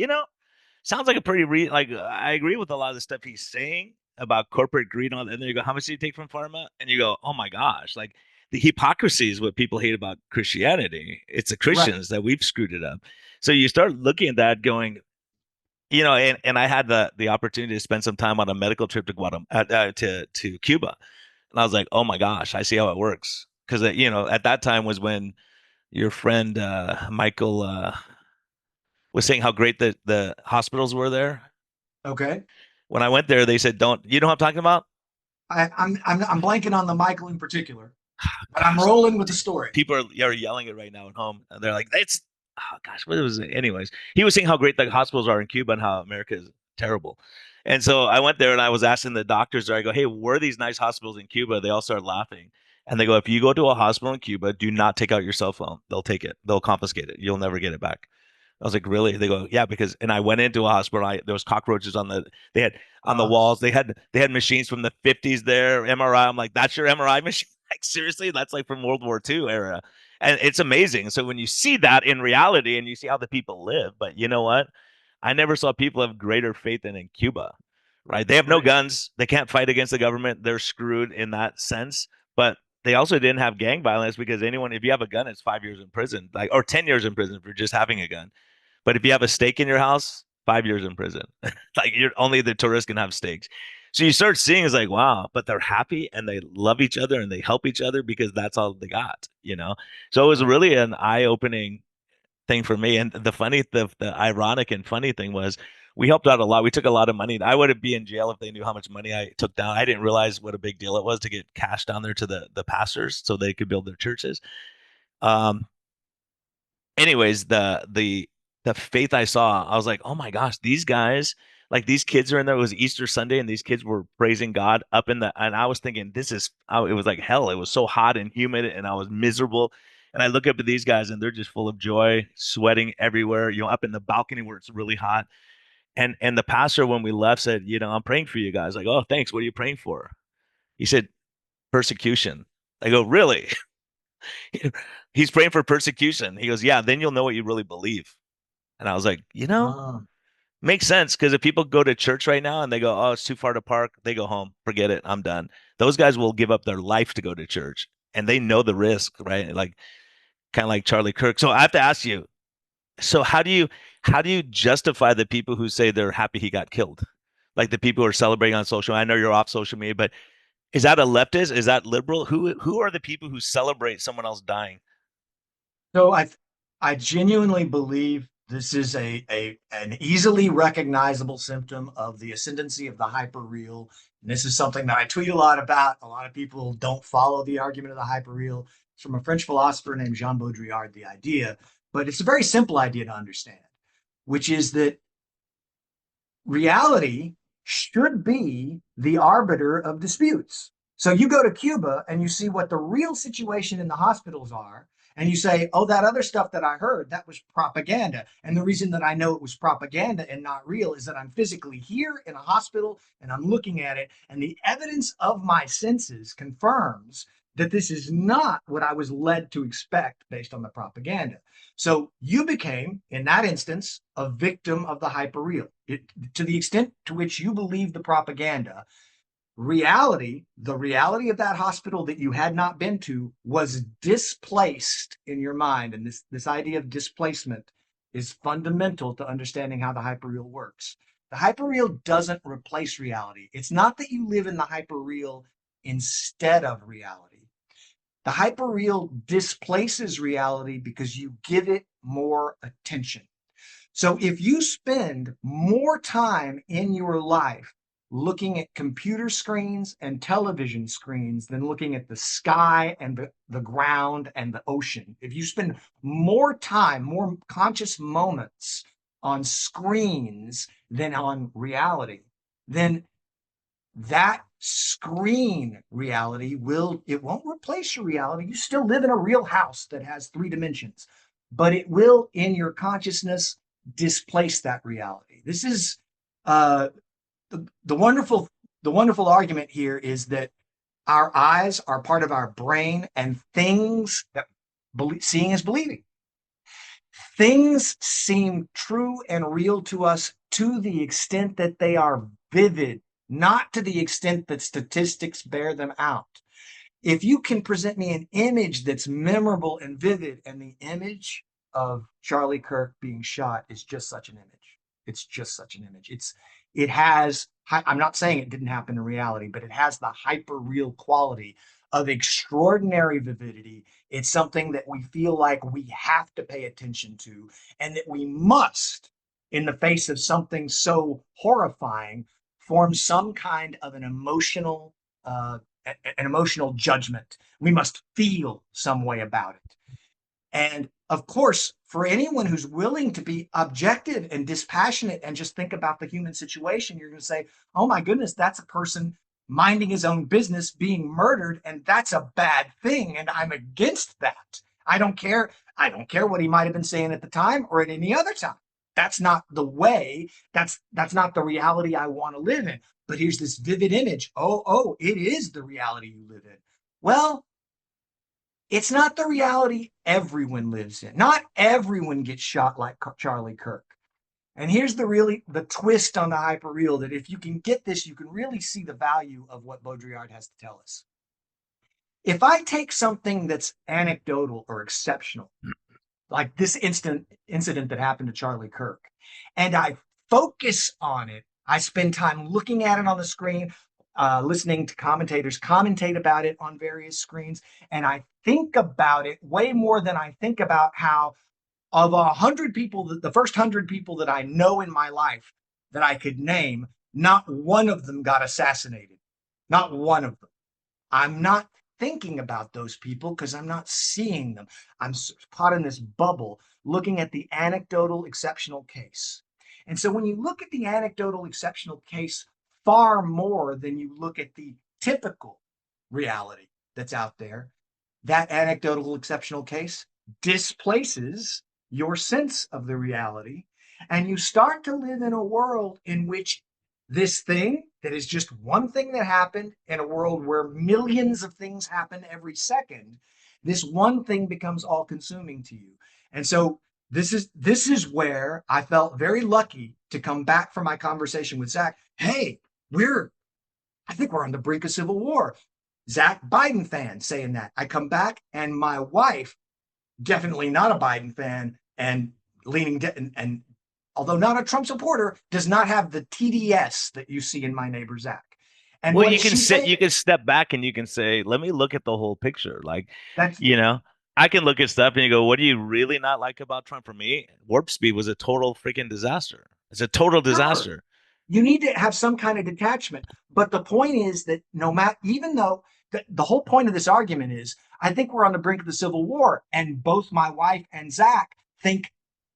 sounds like a pretty like I agree with a lot of the stuff he's saying about corporate greed and all that. And then you go, how much do you take from pharma? And you go, oh my gosh, like the hypocrisy is what people hate about Christianity. It's the Right. Christians that we've screwed it up. So you start looking at that, going, and I had the opportunity to spend some time on a medical trip to Guatemala to Cuba, and I was like, oh my gosh, I see how it works. Because at that time was when your friend Michael was saying how great the hospitals were there. Okay. When I went there, they said, "Don't you know what I'm talking about?" I'm blanking on the Michael in particular, but I'm Gosh, rolling with the story. people are yelling it right now at home. They're like, "It's oh gosh, what was it?" Anyways, he was saying how great the hospitals are in Cuba and how America is terrible. And so I went there and I was asking the doctors there, I go, "Hey, where are these nice hospitals in Cuba?" They all started laughing. And they go, "If you go to a hospital in Cuba, do not take out your cell phone. They'll take it. They'll confiscate it. You'll never get it back." I was like, really? They go, yeah, because, and I went into a hospital. There was cockroaches they had on the Uh, walls. They had machines from the 50s there, MRI. I'm like, that's your MRI machine? Like, seriously? That's like from World War II era. And it's amazing. So when you see that in reality and you see how the people live, but you know what? I never saw people have greater faith than in Cuba, right? They have no right. guns. They can't fight against the government. They're screwed in that sense. But they also didn't have gang violence because if you have a gun, it's 5 years in prison, like, or 10 years in prison for just having a gun. But if you have a stake in your house, 5 years in prison. Like, you're only the tourists can have stakes. So you start seeing it's like, wow, but they're happy and they love each other and they help each other because that's all they got. So it was Right. really an eye-opening thing for me. And the ironic and funny thing was we helped out a lot. We took a lot of money. I would be in jail if they knew how much money I took down. I didn't realize what a big deal it was to get cash down there to the pastors so they could build their churches. Um, anyways, the faith I saw, I was like, oh my gosh, these guys, like these kids are in there. It was Easter Sunday, and these kids were praising God up in and I was thinking, it was like hell. It was so hot and humid, and I was miserable. And I look up at these guys, and they're just full of joy, sweating everywhere, up in the balcony where it's really hot. And the pastor, when we left, said, I'm praying for you guys. Like, oh, thanks. What are you praying for? He said, persecution. I go, really? He's praying for persecution. He goes, yeah, then you'll know what you really believe. And I was like, Uh, makes sense because if people go to church right now and they go, oh, it's too far to park, they go home, forget it, I'm done. Those guys will give up their life to go to church and they know the risk, right? Like kind of like Charlie Kirk. So I have to ask you, so how do you justify the people who say they're happy he got killed? Like the people who are celebrating on social. I know you're off social media, but is that a leftist? Is that liberal? Who are the people who celebrate someone else dying? so I genuinely believe this is an easily recognizable symptom of the ascendancy of the hyperreal. And this is something that I tweet a lot about. A lot of people don't follow the argument of the hyperreal. It's from a French philosopher named Jean Baudrillard, the idea, but it's a very simple idea to understand, which is that reality should be the arbiter of disputes. So you go to Cuba and you see what the real situation in the hospitals are, and you say, oh, that other stuff that I heard, that was propaganda. And the reason that I know it was propaganda and not real is that I'm physically here in a hospital and I'm looking at it, and the evidence of my senses confirms that this is not what I was led to expect based on the propaganda. So you became, in that instance, a victim of the hyperreal. To the extent to which you believe the propaganda, the reality of that hospital that you had not been to was displaced in your mind. And this idea of displacement is fundamental to understanding how the hyperreal works. The hyperreal doesn't replace reality. It's not that you live in the hyperreal instead of reality. The hyperreal displaces reality because you give it more attention. So if you spend more time in your life looking at computer screens and television screens than looking at the sky and the ground and the ocean, if you spend more time, more conscious moments on screens than on reality, then that screen reality won't replace your reality. You still live in a real house that has 3 dimensions, but it will, in your consciousness, displace that reality. This is uh, the wonderful argument here is that our eyes are part of our brain, and things that seeing is believing. Things seem true and real to us to the extent that they are vivid, not to the extent that statistics bear them out. If you can present me an image that's memorable and vivid, and the image of Charlie Kirk being shot is just such an image. It's just such an image. It has, I'm not saying it didn't happen in reality, but it has the hyper real quality of extraordinary vividity. It's something that we feel like we have to pay attention to, and that we must, in the face of something so horrifying, form some kind of an emotional judgment. We must feel some way about it. And of course, for anyone who's willing to be objective and dispassionate and just think about the human situation, you're going to say, oh my goodness, that's a person minding his own business being murdered, and that's a bad thing, and I'm against that. I don't care. I don't care what he might have been saying at the time or at any other time. That's not the way. That's not the reality I want to live in. But here's this vivid image. Oh, it is the reality you live in. Well, it's not the reality everyone lives in. Not everyone gets shot like Charlie Kirk. And here's the twist on the hyperreal, that if you can get this, you can really see the value of what Baudrillard has to tell us. If I take something that's anecdotal or exceptional, like this incident that happened to Charlie Kirk, and I focus on it, I spend time looking at it on the screen, listening to commentators commentate about it on various screens, and I think about it way more than I think about how, of 100 people, the first 100 people that I know in my life that I could name, not one of them got assassinated. Not one of them. I'm not thinking about those people because I'm not seeing them. I'm caught in this bubble looking at the anecdotal exceptional case. And so when you look at the anecdotal exceptional case far more than you look at the typical reality that's out there, that anecdotal exceptional case displaces your sense of the reality, and you start to live in a world in which this thing that is just one thing that happened in a world where millions of things happen every second, this one thing becomes all consuming to you. And so this is where I felt very lucky to come back from my conversation with Zach. Hey, I think we're on the brink of civil war. Zach, Biden fan, saying that. I come back, and my wife, definitely not a Biden fan, and and although not a Trump supporter, does not have the TDS that you see in my neighbor Zach. And Well, what you does can she sit, say? you can step back and you can say, let me look at the whole picture. Like, That's you know, I can look at stuff and you go, what do you really not like about Trump? For me, Warp Speed was a total freaking disaster. It's a total sure. disaster. You need to have some kind of detachment. But the point is that no matter, even though the whole point of this argument is, I think we're on the brink of the Civil War, and both my wife and Zach think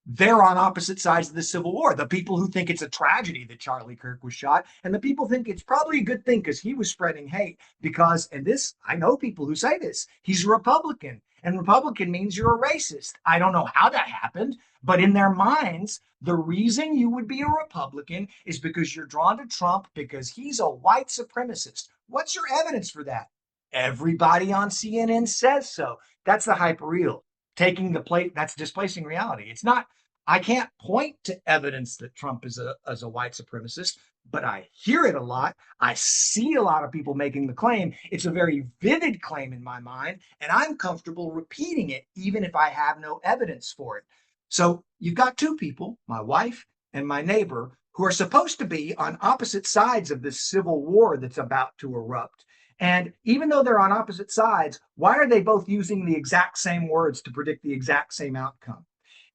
they're on opposite sides of the Civil War. The people who think it's a tragedy that Charlie Kirk was shot, and the people think it's probably a good thing because he was spreading hate. Because, and this, I know people who say this, he's a Republican, and Republican means you're a racist. I don't know how that happened, but in their minds, the reason you would be a Republican is because you're drawn to Trump because he's a white supremacist. What's your evidence for that? Everybody on CNN says so. That's the hyperreal, taking the plate. That's displacing reality. It's not. I can't point to evidence that Trump is a white supremacist, but I hear it a lot. I see a lot of people making the claim. It's a very vivid claim in my mind, and I'm comfortable repeating it even if I have no evidence for it. So you've got two people, my wife and my neighbor, who are supposed to be on opposite sides of this civil war that's about to erupt. And even though they're on opposite sides, why are they both using the exact same words to predict the exact same outcome?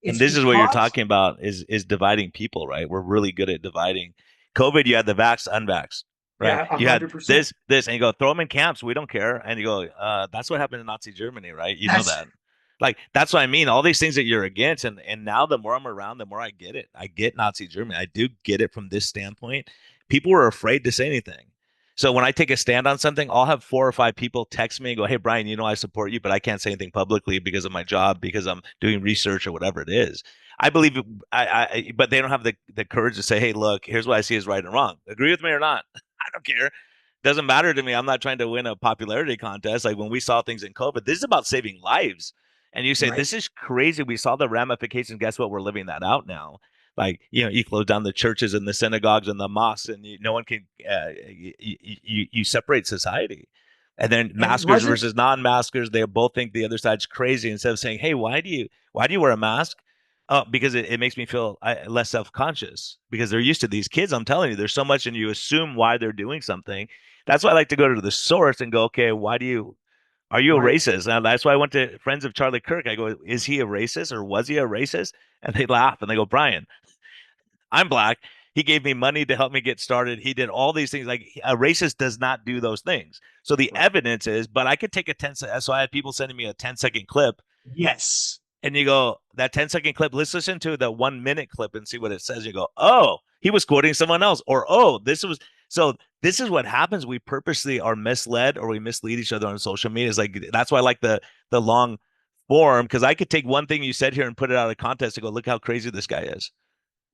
And It's this is what you're because, talking about is dividing people, right? We're really good at dividing. COVID, you had the vax, unvax, right? yeah, a You had 100%. this, and you go throw them in camps. We don't care. And you go, that's what happened in Nazi Germany, right? You know That's that. Like that's what I mean. All these things that you're against, and now the more I'm around, the more I get it. I get Nazi Germany. I do get it from this standpoint. People were afraid to say anything. So when I take a stand on something, I'll have 4 or 5 people text me and go, "Hey Brian, you know I support you, but I can't say anything publicly because of my job, because I'm doing research or whatever it is." I believe, but they don't have the courage to say, "Hey, look, here's what I see as right and wrong. Agree with me or not? I don't care. Doesn't matter to me. I'm not trying to win a popularity contest. Like when we saw things in COVID, this is about saving lives. And you say, right. this is crazy. We saw the ramifications. Guess what? We're living that out now. Like, you close down the churches and the synagogues and the mosques, and no one can, you separate society. And then And it maskers wasn't versus non-maskers, they both think the other side's crazy. Instead of saying, hey, why do you wear a mask? Oh, because it makes me feel less self-conscious because they're used to these kids. I'm telling you, there's so much, and you assume why they're doing something. That's why I like to go to the source and go, okay, are you a right. racist? And that's why I went to friends of Charlie Kirk. I go, is he a racist or was he a racist? And they laugh and they go, Brian, I'm black. He gave me money to help me get started. He did all these things. Like a racist does not do those things. So the Right. evidence is, but I could take a 10. So I had people sending me a 10-second clip, Yes. and you go, that 10-second clip, let's listen to the 1 minute clip and see what it says. You go, oh, he was quoting someone else, or oh, this was so this is what happens. We purposely are misled or we mislead each other on social media. It's like that's why I like the long form, because I could take one thing you said here and put it out of context and go, look how crazy this guy is,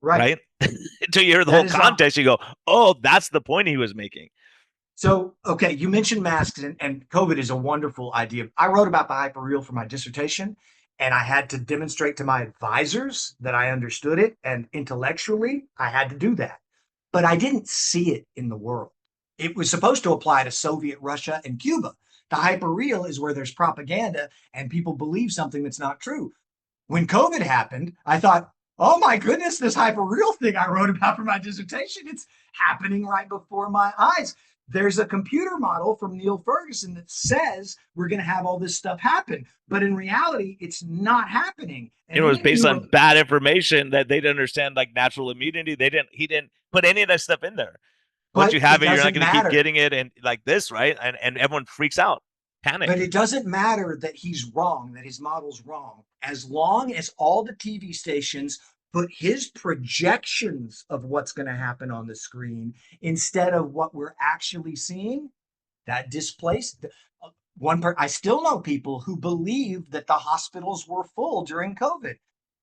Right. right? Until you hear the That whole is context, you go, oh, that's the point he was making. so okay. You mentioned masks, and COVID is a wonderful idea. I wrote about the hyperreal for my dissertation, and I had to demonstrate to my advisors that I understood it, and intellectually, I had to do that. But I didn't see it in the world. It was supposed to apply to Soviet Russia and Cuba. The hyperreal is where there's propaganda and people believe something that's not true. When COVID happened, I thought, oh my goodness, this hyperreal thing I wrote about for my dissertation, it's happening right before my eyes. There's a computer model from Neil Ferguson that says we're going to have all this stuff happen, but in reality, it's not happening. It And was even if based you on were bad information that they didn't understand, like natural immunity. He didn't put any of that stuff in there. Once you but it have it, you're not doesn't going to keep matter. getting it, and like this, right? And everyone freaks out, But panic. it doesn't matter that he's wrong, that his model's wrong, as long as all the TV stations put his projections of what's going to happen on the screen instead of what we're actually seeing. That displaced I still know people who believe that the hospitals were full during COVID.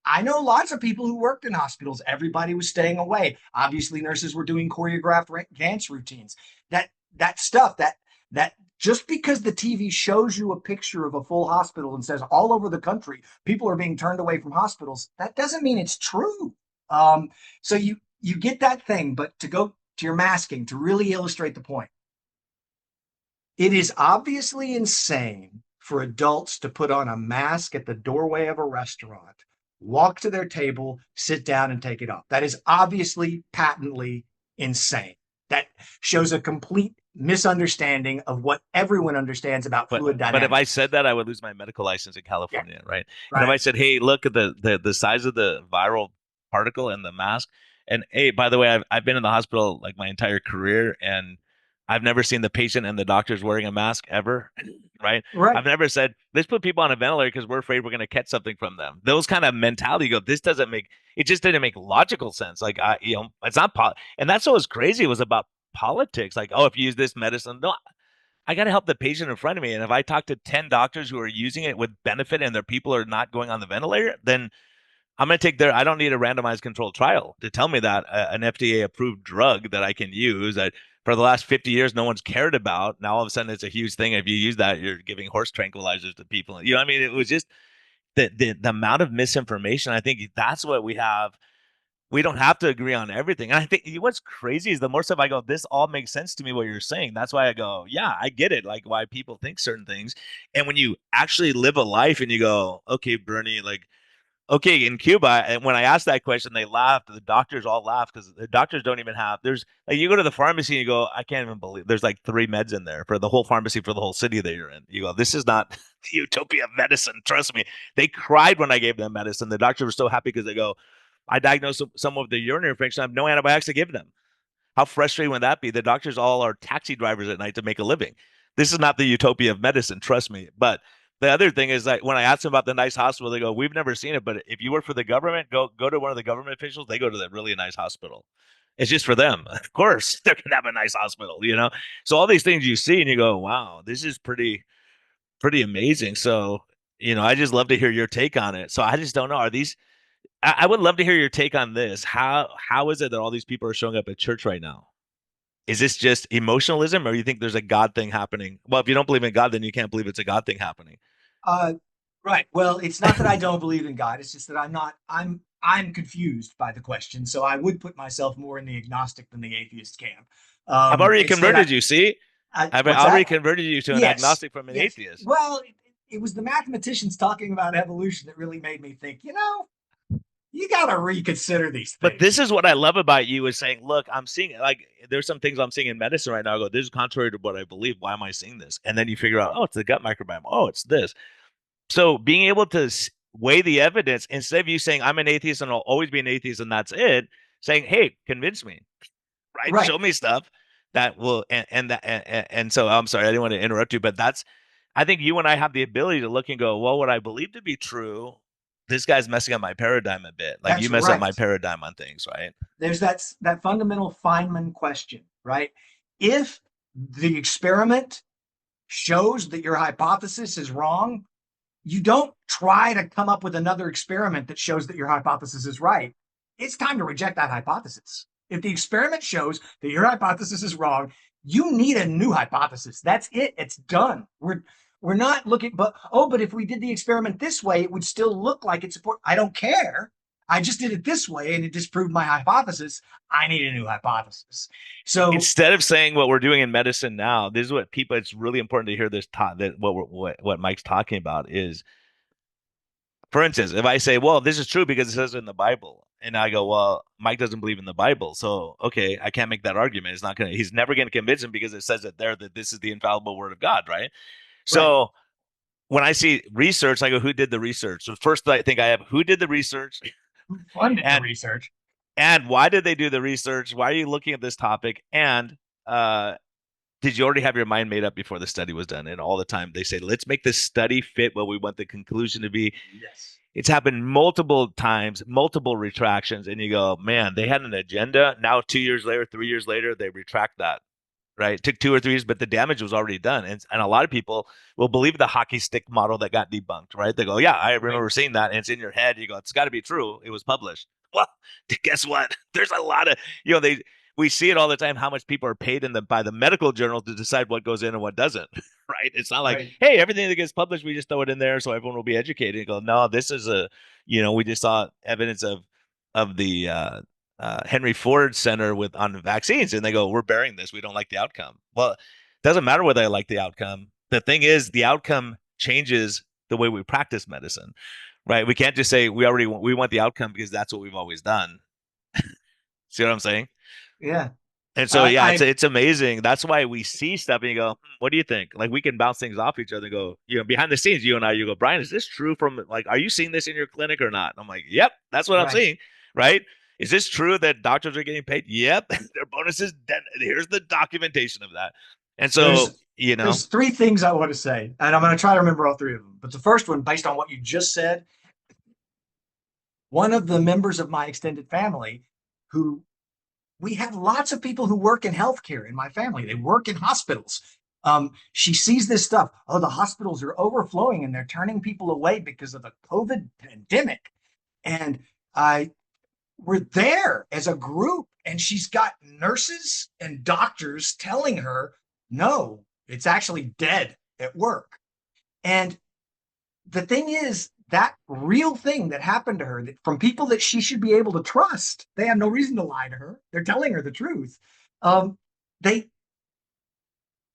I know lots of people who worked in hospitals. Everybody was staying away. Obviously, nurses were doing choreographed dance routines. That stuff that just because the TV shows you a picture of a full hospital and says all over the country people are being turned away from hospitals, that doesn't mean it's true. So you get that thing, but to go to your masking to really illustrate the point, it is obviously insane for adults to put on a mask at the doorway of a restaurant, walk to their table, sit down, and take it off. That is obviously patently insane. That shows a complete misunderstanding of what everyone understands about fluid But if I dynamics. said that, I would lose my medical license in Yeah, California, right? And if right. I said, hey, look at the size of the viral particle in the mask, and hey, by the way, I've been in the hospital like my entire career, and I've never seen the patient and the doctors wearing a mask ever, right? Right. I've never said, let's put people on a ventilator because we're afraid we're going to catch something from them. Those kind of mentality go, this doesn't make it just didn't make logical sense. Like it's not and that's what was crazy. It was about politics. Like, oh, if you use this medicine, no, I got to help the patient in front of me. And if I talk to 10 doctors who are using it with benefit and their people are not going on the ventilator, then I'm going to take I don't need a randomized controlled trial to tell me that an FDA approved drug that I can use that for the last 50 years, no one's cared about. Now all of a sudden it's a huge thing. If you use that, you're giving horse tranquilizers to people. You know what I mean? It was just the amount of misinformation. I think that's what we have. We don't have to agree on everything. And I think what's crazy is the more stuff I go, this all makes sense to me what you're saying. That's why I go, yeah, I get it. Like why people think certain things. And when you actually live a life and you go, okay, Bernie, like, okay, in Cuba, and when I asked that question, they laughed. The doctors all laughed because the doctors don't even have, there's like, you go to the pharmacy and you go, I can't even believe there's like 3 meds in there for the whole pharmacy for the whole city that you're in. You go, this is not the utopia of medicine. Trust me. They cried when I gave them medicine. The doctors were so happy because they go, I diagnosed someone with a urinary infection. I have no antibiotics to give them. How frustrating would that be? The doctors all are taxi drivers at night to make a living. This is not the utopia of medicine, trust me. But the other thing is that when I ask them about the nice hospital, they go, "We've never seen it, but if you work for the government, go to one of the government officials. They go to that really nice hospital. It's just for them. Of course, they're gonna have a nice hospital, you know." So all these things you see, and you go, "Wow, this is pretty amazing." So I just love to hear your take on it. So I just don't know. Are these I would love to hear your take on this. How is it that all these people are showing up at church right now? Is this just emotionalism, or you think there's a God thing happening? Well, if you don't believe in God, then you can't believe it's a God thing happening. Uh, right. Well, it's not that I don't believe in God. It's just that I'm not. I'm confused by the question. So I would put myself more in the agnostic than the atheist camp. I've already It's that converted you. See, I've what's already that? converted you to an Yes. agnostic from an Yes. atheist. Well, it was the mathematicians talking about evolution that really made me think. You got to reconsider these But things. this is what I love about you is saying, look, I'm seeing like there's some things I'm seeing in medicine right now. I go, this is contrary to what I believe. Why am I seeing this? And then you figure out, oh, it's the gut microbiome. Oh, it's this. So being able to weigh the evidence instead of you saying I'm an atheist and I'll always be an atheist and that's it, saying, hey, convince me, right? Right. Show me stuff that will and that and so I'm sorry, I didn't want to interrupt you, but that's I think you and I have the ability to look and go, well, what I believe to be true, this guy's messing up my paradigm a bit. Like you That's mess up my right. paradigm on things, right? There's that fundamental Feynman question, right? If the experiment shows that your hypothesis is wrong, you don't try to come up with another experiment that shows that your hypothesis is right. It's time to reject that hypothesis. If the experiment shows that your hypothesis is wrong, you need a new hypothesis. That's it. It's done. We're not looking, but if we did the experiment this way, it would still look like it's support. I don't care. I just did it this way and it disproved my hypothesis. I need a new hypothesis. So Instead of saying what we're doing in medicine now, this is what people, it's really important to hear this taught that what Mike's talking about is, for instance, if I say, well, this is true because it says it in the Bible, and I go, well, Mike doesn't believe in the Bible, so okay, I can't make that argument. He's never gonna convince him because it says it there that this is the infallible word of God, right? right, So when I see research, I go, who did the research? So first I think I have who did the research who funded the and research? why did they do the research? Why are you looking at this topic? And uh did you already have your mind made up before the study was done? And all the time they say, let's make this study fit what we want the conclusion to be. Yes. It's happened multiple times, multiple retractions, and you go, man, they had an agenda. Now, 2 years later, 3 years later, they retract that. Right? It took 2 or 3 years, but the damage was already done. And a lot of people will believe the hockey stick model that got debunked, right? They go, yeah, I Right. remember seeing that. And it's in your head. You go, it's got to be true. It was published. Well, guess what? There's a lot of, we see it all the time how much people are paid by the medical journal to decide what goes in and what doesn't, right? It's not like, Right. hey, everything that gets published, we just throw it in there so everyone will be educated. You go, no, this is we just saw evidence of the Henry Ford Center on vaccines, and they go, "We're burying this. We don't like the outcome." Well, it doesn't matter whether I like the outcome. The thing is, the outcome changes the way we practice medicine, right? We can't just say we want the outcome because that's what we've always done. See what I'm saying? Yeah. And so, I, yeah, I it's amazing. That's why we see stuff and you go, what do you think? Like we can bounce things off each other and go, behind the scenes, you and I, you go, Brian, is this true from like, are you seeing this in your clinic or not? And I'm like, yep, that's what I'm right. seeing. Right. Is this true that doctors are getting paid? Yep. Their bonuses. Here's the documentation of that. And so, There's three things I want to say, and I'm going to try to remember all three of them. But the first one, based on what you just said, one of the members of my extended family who we have lots of people who work in healthcare in my family. They work in hospitals. She sees this stuff. Oh, the hospitals are overflowing and they're turning people away because of the COVID pandemic. And I we're there as a group, and she's got nurses and doctors telling her, no, it's actually dead at work. And the thing is, that real thing that happened to her from people that she should be able to trust, they have no reason to lie to her. They're telling her the truth. Um, they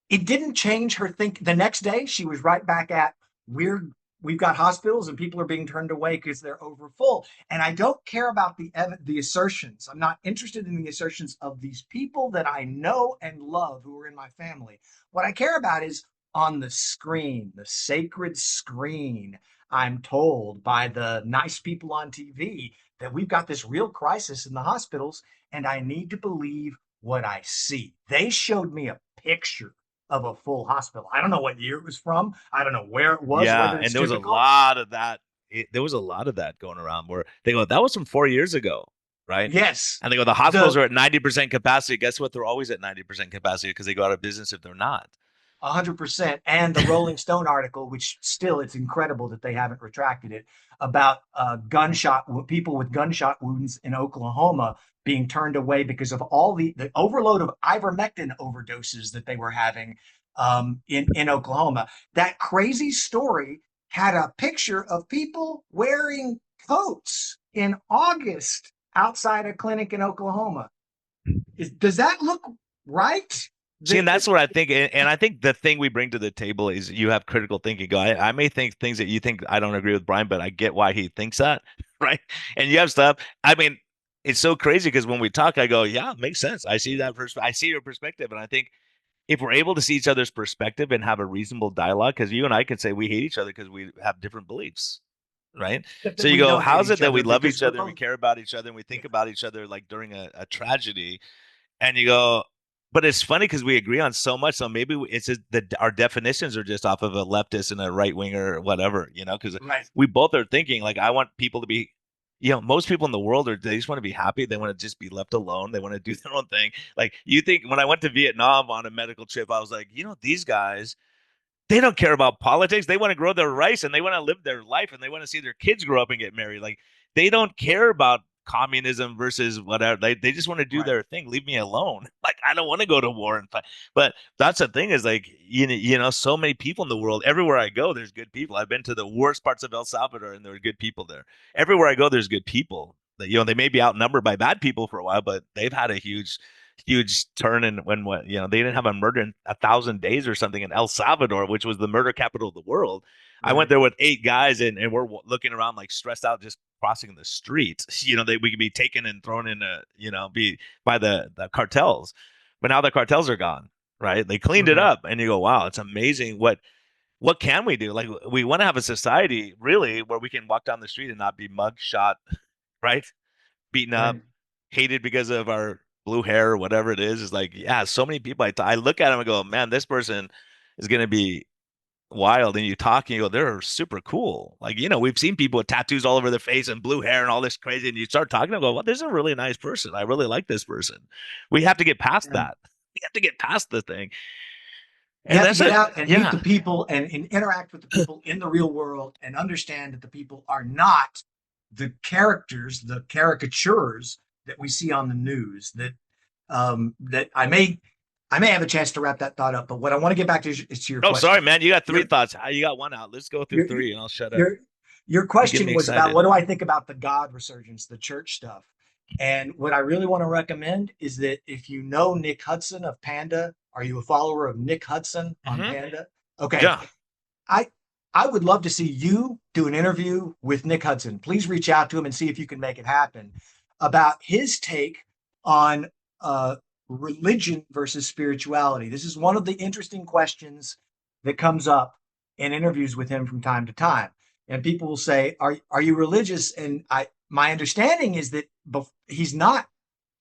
it didn't change her think. The next day she was right back at we've got hospitals and people are being turned away because they're over full. And I don't care about the assertions. I'm not interested in the assertions of these people that I know and love who are in my family. What I care about is on the screen, the sacred screen. I'm told by the nice people on TV that we've got this real crisis in the hospitals, and I need to believe what I see. They showed me a picture of a full hospital. I don't know what year it was from. I don't know where it was, yeah. whether it's And there was a typical. lot of that. There was a lot of that going around where they go, that was from 4 years ago. Right. Yes. And they go, the hospitals The are at 90% capacity. Guess what? They're always at 90% capacity because they go out of business if they're not. 100%. And the Rolling Stone article, which still it's incredible that they haven't retracted it, about gunshot people with gunshot wounds in Oklahoma being turned away because of all the overload of ivermectin overdoses that they were having in Oklahoma. That crazy story had a picture of people wearing coats in August outside a clinic in Oklahoma. Does that look right? See, and The, that's what I think. And I think the thing we bring to the table is you have critical thinking. Go, I may think things that you think I don't agree with Brian, but I get why he thinks that, right? And you have stuff. I mean, it's so crazy because when we talk, I go, yeah, it makes sense. I see that. I see your perspective, and I think if we're able to see each other's perspective and have a reasonable dialogue, because you and I can say we hate each other because we have different beliefs, right? So you we go, don't hate how's it each that we other love because each we're other and we both care about each other and we yeah, think about each other like during a tragedy? And you go, but it's funny because we agree on so much. So maybe it's just that our definitions are just off of a leftist and a right winger or whatever, because right. we both are thinking like, I want people to be, most people in the world they just want to be happy. They want to just be left alone. They want to do their own thing. Like you think when I went to Vietnam on a medical trip, I was like, these guys, They don't care about politics. They want to grow their rice and they want to live their life and they want to see their kids grow up and get married. Like they don't care about communism versus whatever. They just want to do Right. their thing. Leave me alone. Like I don't want to go to war and fight. But that's the thing is like so many people in the world. Everywhere I go, there's good people. I've been to the worst parts of El Salvador and there are good people there. Everywhere I go, there's good people. They may be outnumbered by bad people for a while, but they've had a huge turn in when what they didn't have a murder in 1,000 days or something in El Salvador, which was the murder capital of the world. I went Right. there with 8 guys and we're looking around like stressed out just crossing the street. We could be taken and thrown in be by the cartels. But now the cartels are gone, right? They cleaned it Mhm. up and you go, wow, it's amazing what can we do? Like we want to have a society really where we can walk down the street and not be mug shot, right? Beaten up, Right. hated because of our blue hair or whatever it is like, yeah, so many people I look at them and go, man, this person is going to be wild. And you talk and you go, they're super cool. Like, we've seen people with tattoos all over their face and blue hair and all this crazy. And you start talking and go, well, this is a really nice person. I really like this person. We have to get past And that. We have to get past the thing. you And have to that's get it. out and meet Yeah. the people and interact with the people in the real world and understand that the people are not the characters, the caricatures that we see on the news. That I may have a chance to wrap that thought up, but what I want to get back to is to your Oh, sorry, question. man. You got 3 Your thoughts. You got one out. Let's go through your 3 and I'll shut up. your your You get question me was about excited. what do I think about the God resurgence, the church stuff. And what I really want to recommend is that if you know Nick Hudson of Panda, are you a follower of Nick Hudson on Mm-hmm. Panda? Okay. Yeah. I I would love to see you do an interview with Nick Hudson. Please reach out to him and see if you can make it happen about his take on religion versus spirituality. This is one of the interesting questions that comes up in interviews with him from time to time. And people will say, "Are you religious?" And my understanding is that he's not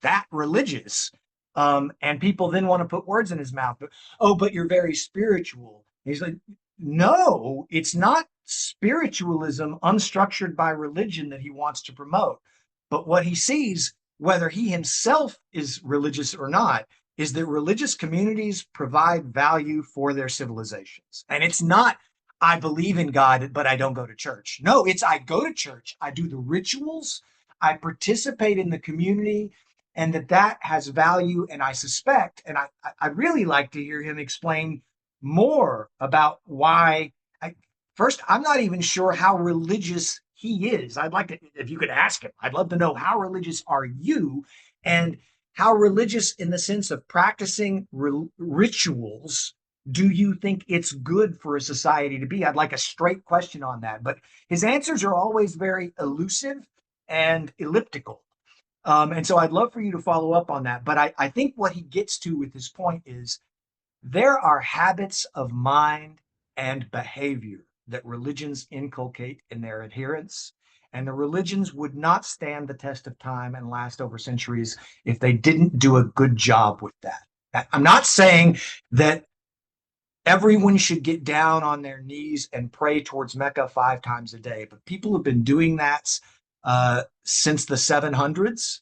that religious. And people then want to put words in his mouth. But you're very spiritual. He's like, no, it's not spiritualism unstructured by religion that he wants to promote. But what he sees, whether he himself is religious or not, is that religious communities provide value for their civilizations. And it's not, I believe in God, but I don't go to church. No, it's I go to church, I do the rituals, I participate in the community, and that has value. And I suspect, and I'd really like to hear him explain more about why. First, I'm not even sure how religious he is. I'd like to, if you could ask him, I'd love to know how religious are you, and how religious in the sense of practicing rituals do you think it's good for a society to be? I'd like a straight question on that. But his answers are always very elusive and elliptical. And so I'd love for you to follow up on that. But I think what he gets to with his point is there are habits of mind and behavior that religions inculcate in their adherents. And the religions would not stand the test of time and last over centuries if they didn't do a good job with that. I'm not saying that everyone should get down on their knees and pray towards Mecca 5 times a day, but people have been doing that since the 700s.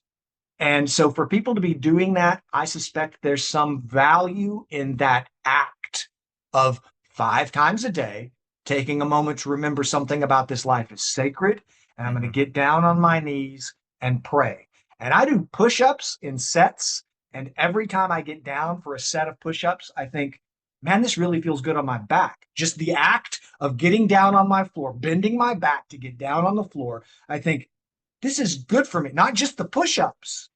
And so for people to be doing that, I suspect there's some value in that act of 5 times a day, taking a moment to remember something about this life is sacred. And I'm going to Mm-hmm. get down on my knees and pray. And I do push ups in sets. And every time I get down for a set of push ups, I think, man, this really feels good on my back. Just the act of getting down on my floor, bending my back to get down on the floor, I think, this is good for me, not just the push ups.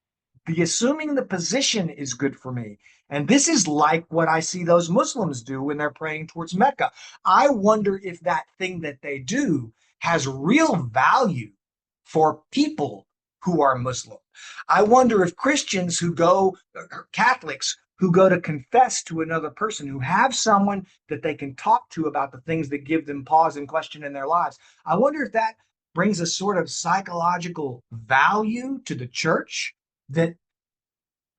The assuming the position is good for me. And this is like what I see those Muslims do when they're praying towards Mecca. I wonder if that thing that they do has real value for people who are Muslim. I wonder if Christians who go, or Catholics who go to confess to another person, who have someone that they can talk to about the things that give them pause and question in their lives, I wonder if that brings a sort of psychological value to the church that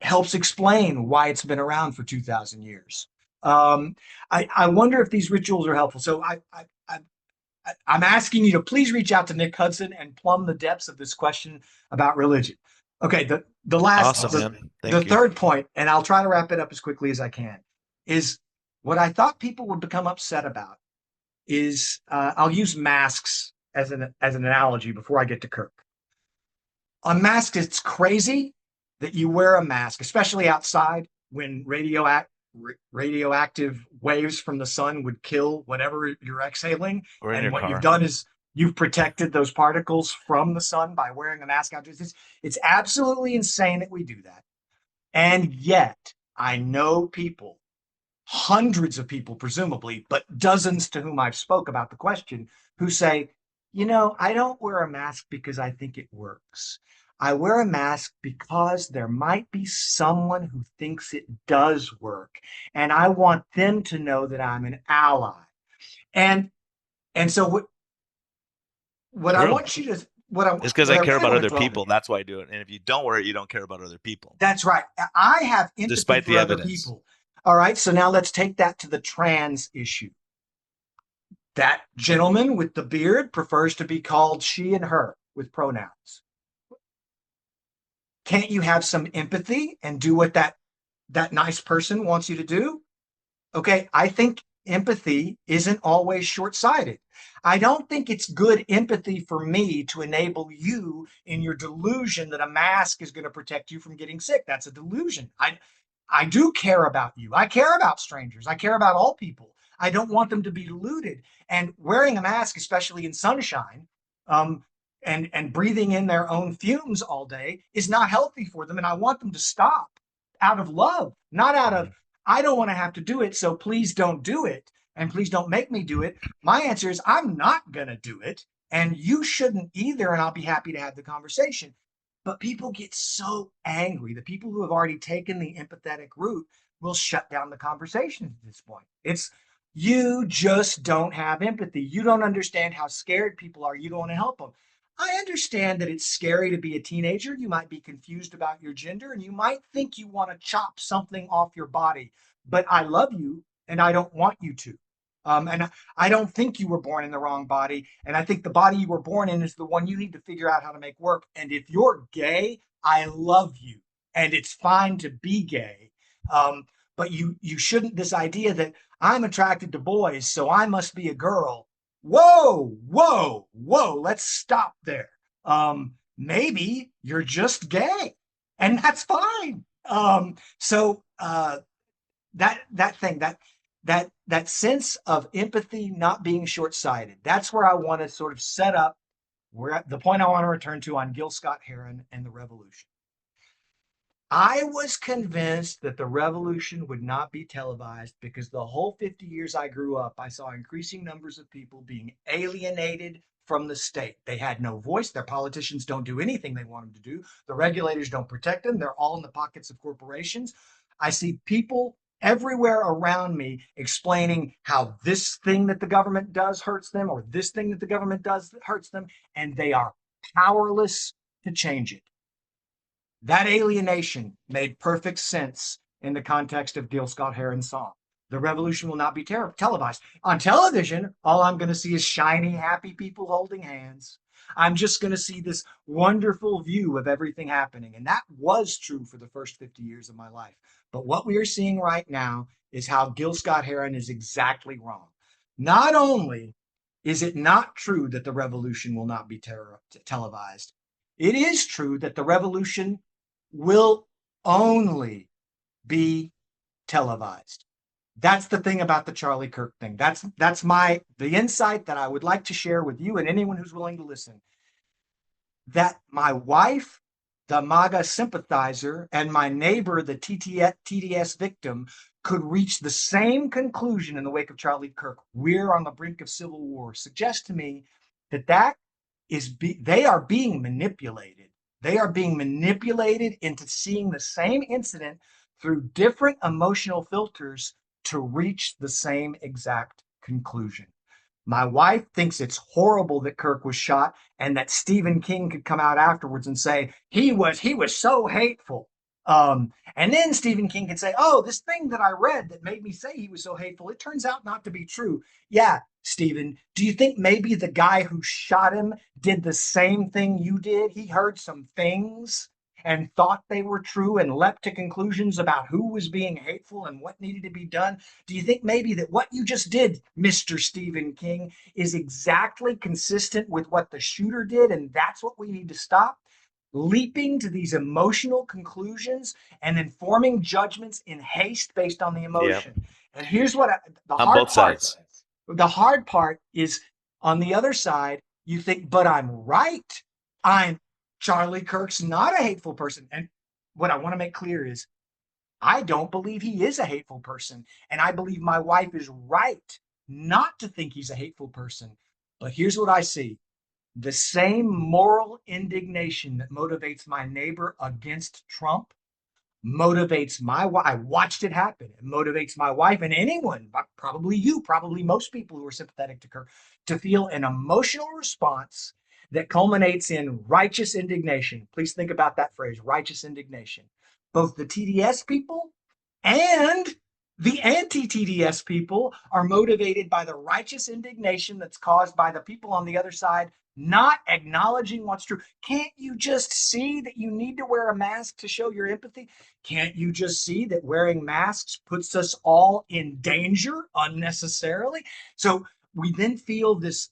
helps explain why it's been around for 2,000 years. I wonder if these rituals are helpful. So I'm asking you to please reach out to Nick Hudson and plumb the depths of this question about religion. Okay, the last Awesome, man. the Thank you. third point, and I'll try to wrap it up as quickly as I can, is What I thought people would become upset about is I'll use masks as an analogy before I get to Kirk. On masks, it's crazy that you wear a mask, especially outside when radioactive waves from the sun would kill whatever you're exhaling. Or in And your what you've car. done is you've protected those particles from the sun by wearing a mask outdoors. It's absolutely insane that we do that. And yet, I know people, hundreds of people, presumably, but dozens to whom I've spoke about the question, who say, I don't wear a mask because I think it works. I wear a mask because there might be someone who thinks it does work, and I want them to know that I'm an ally. And and so what I True. want you to what I It's because what I I care really about want to other dwell people. in. That's why I do it. And if you don't wear it, you don't care about other people, That's right. I have empathy despite for the other evidence. people. All right. So now let's take that to the trans issue. That gentleman with the beard prefers to be called she and her with pronouns. Can't you have some empathy and do what that nice person wants you to do? Okay, I think empathy isn't always short-sighted. I don't think it's good empathy for me to enable you in your delusion that a mask is going to protect you from getting sick. That's a delusion. I do care about you. I care about strangers. I care about all people. I don't want them to be deluded. And wearing a mask, especially in sunshine, um, and breathing in their own fumes all day is not healthy for them. And I want them to stop out of love, not out of, Mhm. I don't want to have to do it, so please don't do it. And please don't make me do it. My answer is, I'm not going to do it. And you shouldn't either. And I'll be happy to have the conversation. But people get so angry. The people who have already taken the empathetic route will shut down the conversation at this point. It's, you just don't have empathy. You don't understand how scared people are. You don't want to help them. I understand that it's scary to be a teenager. You might be confused about your gender and you might think you want to chop something off your body, but I love you and I don't want you to. And I don't think you were born in the wrong body. And I think the body you were born in is the one you need to figure out how to make work. And if you're gay, I love you. And it's fine to be gay. But you shouldn't, this idea that I'm attracted to boys, so I must be a girl. Whoa, whoa, whoa, let's stop there. Maybe you're just gay, and that's fine. That thing, that sense of empathy not being short-sighted, that's where I want to sort of set up where the point I want to return to on Gil Scott Heron and the revolution. I was convinced that the revolution would not be televised because the whole 50 years I grew up, I saw increasing numbers of people being alienated from the state. They had no voice. Their politicians don't do anything they want them to do. The regulators don't protect them. They're all in the pockets of corporations. I see people everywhere around me explaining how this thing that the government does hurts them or this thing that the government does hurts them, and they are powerless to change it. That alienation made perfect sense in the context of Gil Scott Heron's song. The revolution will not be televised. On television, all I'm going to see is shiny, happy people holding hands. I'm just going to see this wonderful view of everything happening. And that was true for the first 50 years of my life. But what we are seeing right now is how Gil Scott Heron is exactly wrong. Not only is it not true that the revolution will not be televised, it is true that the revolution will only be televised. That's the thing about the Charlie Kirk thing. That's the insight that I would like to share with you and anyone who's willing to listen. That my wife, the MAGA sympathizer, and my neighbor, the TDS victim, could reach the same conclusion in the wake of Charlie Kirk. We're on the brink of civil war. Suggests to me that they are being manipulated. They are being manipulated into seeing the same incident through different emotional filters to reach the same exact conclusion. My wife thinks it's horrible that Kirk was shot and that Stephen King could come out afterwards and say he was so hateful. And then Stephen King could say, "Oh, this thing that I read that made me say he was so hateful, it turns out not to be true." Yeah, Stephen, do you think maybe the guy who shot him did the same thing you did? He heard some things and thought they were true and leapt to conclusions about who was being hateful and what needed to be done? Do you think maybe that what you just did, Mr. Stephen King, is exactly consistent with what the shooter did, and that's what we need to stop? Leaping to these emotional conclusions and then forming judgments in haste based on the Yeah. emotion. And here's what the On hard both part. sides. The hard part is on the other side, you think, but I'm right. I'm Charlie Kirk's not a hateful person. And what I want to make clear is I don't believe he is a hateful person. And I believe my wife is right not to think he's a hateful person. But here's what I see: the same moral indignation that motivates my neighbor against Trump motivates my wife. I watched it happen. It motivates my wife and anyone, probably you, probably most people who are sympathetic to Kirk, to feel an emotional response that culminates in righteous indignation. Please think about that phrase, righteous indignation. Both the TDS people and the anti-TDS people are motivated by the righteous indignation that's caused by the people on the other side not acknowledging what's true. Can't you just see that you need to wear a mask to show your empathy? Can't you just see that wearing masks puts us all in danger unnecessarily? So we then feel this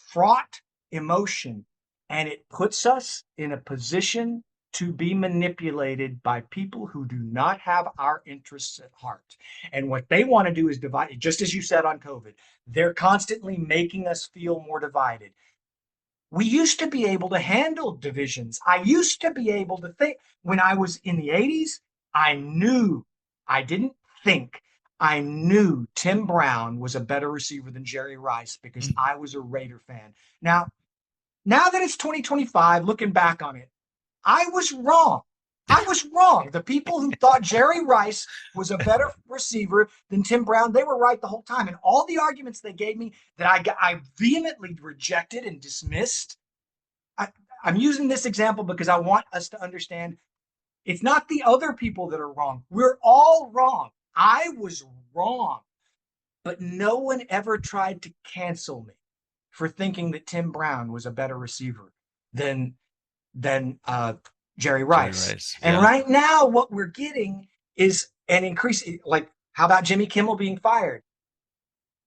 fraught emotion, and it puts us in a position to be manipulated by people who do not have our interests at heart. And what they want to do is divide, just as you said on COVID. They're constantly making us feel more divided. We used to be able to handle divisions. I used to be able to think. When I was in the 80s, I knew, I didn't think, I knew Tim Brown was a better receiver than Jerry Rice because I was a Raider fan. Now that it's 2025, looking back on it, I was wrong. I was wrong. The people who thought Jerry Rice was a better receiver than Tim Brown, they were right the whole time. And all the arguments they gave me that I vehemently rejected and dismissed. I'm using this example because I want us to understand it's not the other people that are wrong. We're all wrong. I was wrong. But no one ever tried to cancel me for thinking that Tim Brown was a better receiver than Jerry Rice. And right now, what we're getting is an increase. Like, how about Jimmy Kimmel being fired?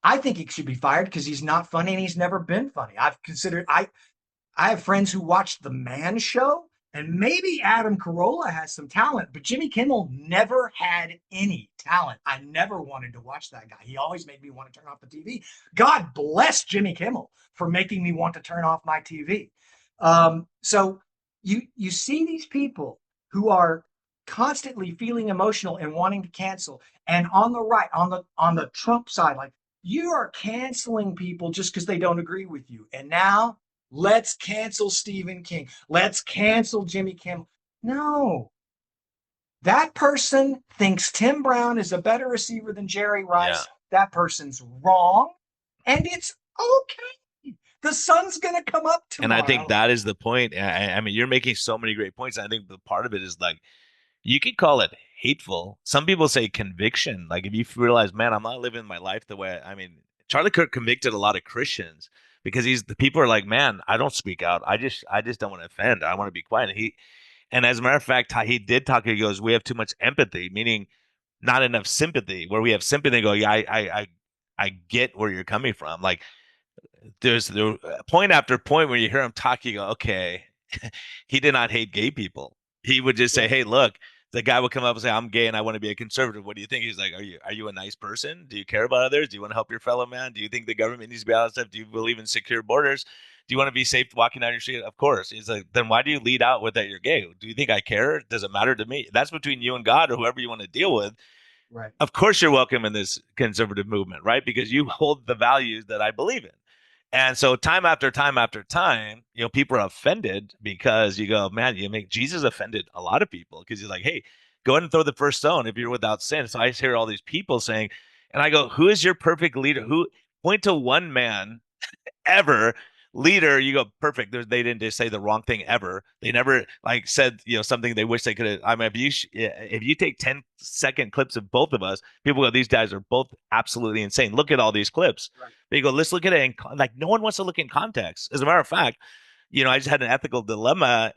I think he should be fired because he's not funny and he's never been funny. I have friends who watch The Man Show, and maybe Adam Carolla has some talent, but Jimmy Kimmel never had any talent. I never wanted to watch that guy. He always made me want to turn off the TV. God bless Jimmy Kimmel for making me want to turn off my TV. So you see these people who are constantly feeling emotional and wanting to cancel, and on the right, on the Trump side, like, you are canceling people just because they don't agree with you. And now let's cancel Stephen King. Let's cancel Jimmy Kimmel. No, that person thinks Tim Brown is a better receiver than Jerry Rice. Yeah. That person's wrong, and it's okay. The sun's going to come up tomorrow. And I think that is the point. I mean, you're making so many great points. I think the part of it is, like, you could call it hateful. Some people say conviction. Like, if you realize, man, I'm not living my life the way, I mean, Charlie Kirk convicted a lot of Christians because the people are like, man, I don't speak out. I just don't want to offend. I want to be quiet. And as a matter of fact, he did talk. He goes, we have too much empathy, meaning not enough sympathy. Where we have sympathy, go, yeah, I get where you're coming from. Like, there's the point after point where you hear him talk, you go, okay, he did not hate gay people. He would just say, hey, look, the guy would come up and say, I'm gay and I want to be a conservative. What do you think? He's like, are you a nice person? Do you care about others? Do you want to help your fellow man? Do you think the government needs to be out of stuff? Do you believe in secure borders? Do you want to be safe walking down your street? Of course. He's like, then why do you lead out with that you're gay? Do you think I care? Does it matter to me? That's between you and God or whoever you want to deal with. Right. Of course you're welcome in this conservative movement, right? Because you hold the values that I believe in. And so time after time after time, people are offended because you go, man, you make Jesus offended a lot of people because he's like, hey, go ahead and throw the first stone if you're without sin. So I hear all these people saying, and I go, who is your perfect leader? Who point to one man ever leader? You go, perfect. They didn't just say the wrong thing ever. They never said, something they wish they could have. I mean, if you take 10-second clips of both of us, people go, these guys are both absolutely insane. Look at all these clips. Right. They go, let's look at it. No one wants to look in context. As a matter of fact, I just had an ethical dilemma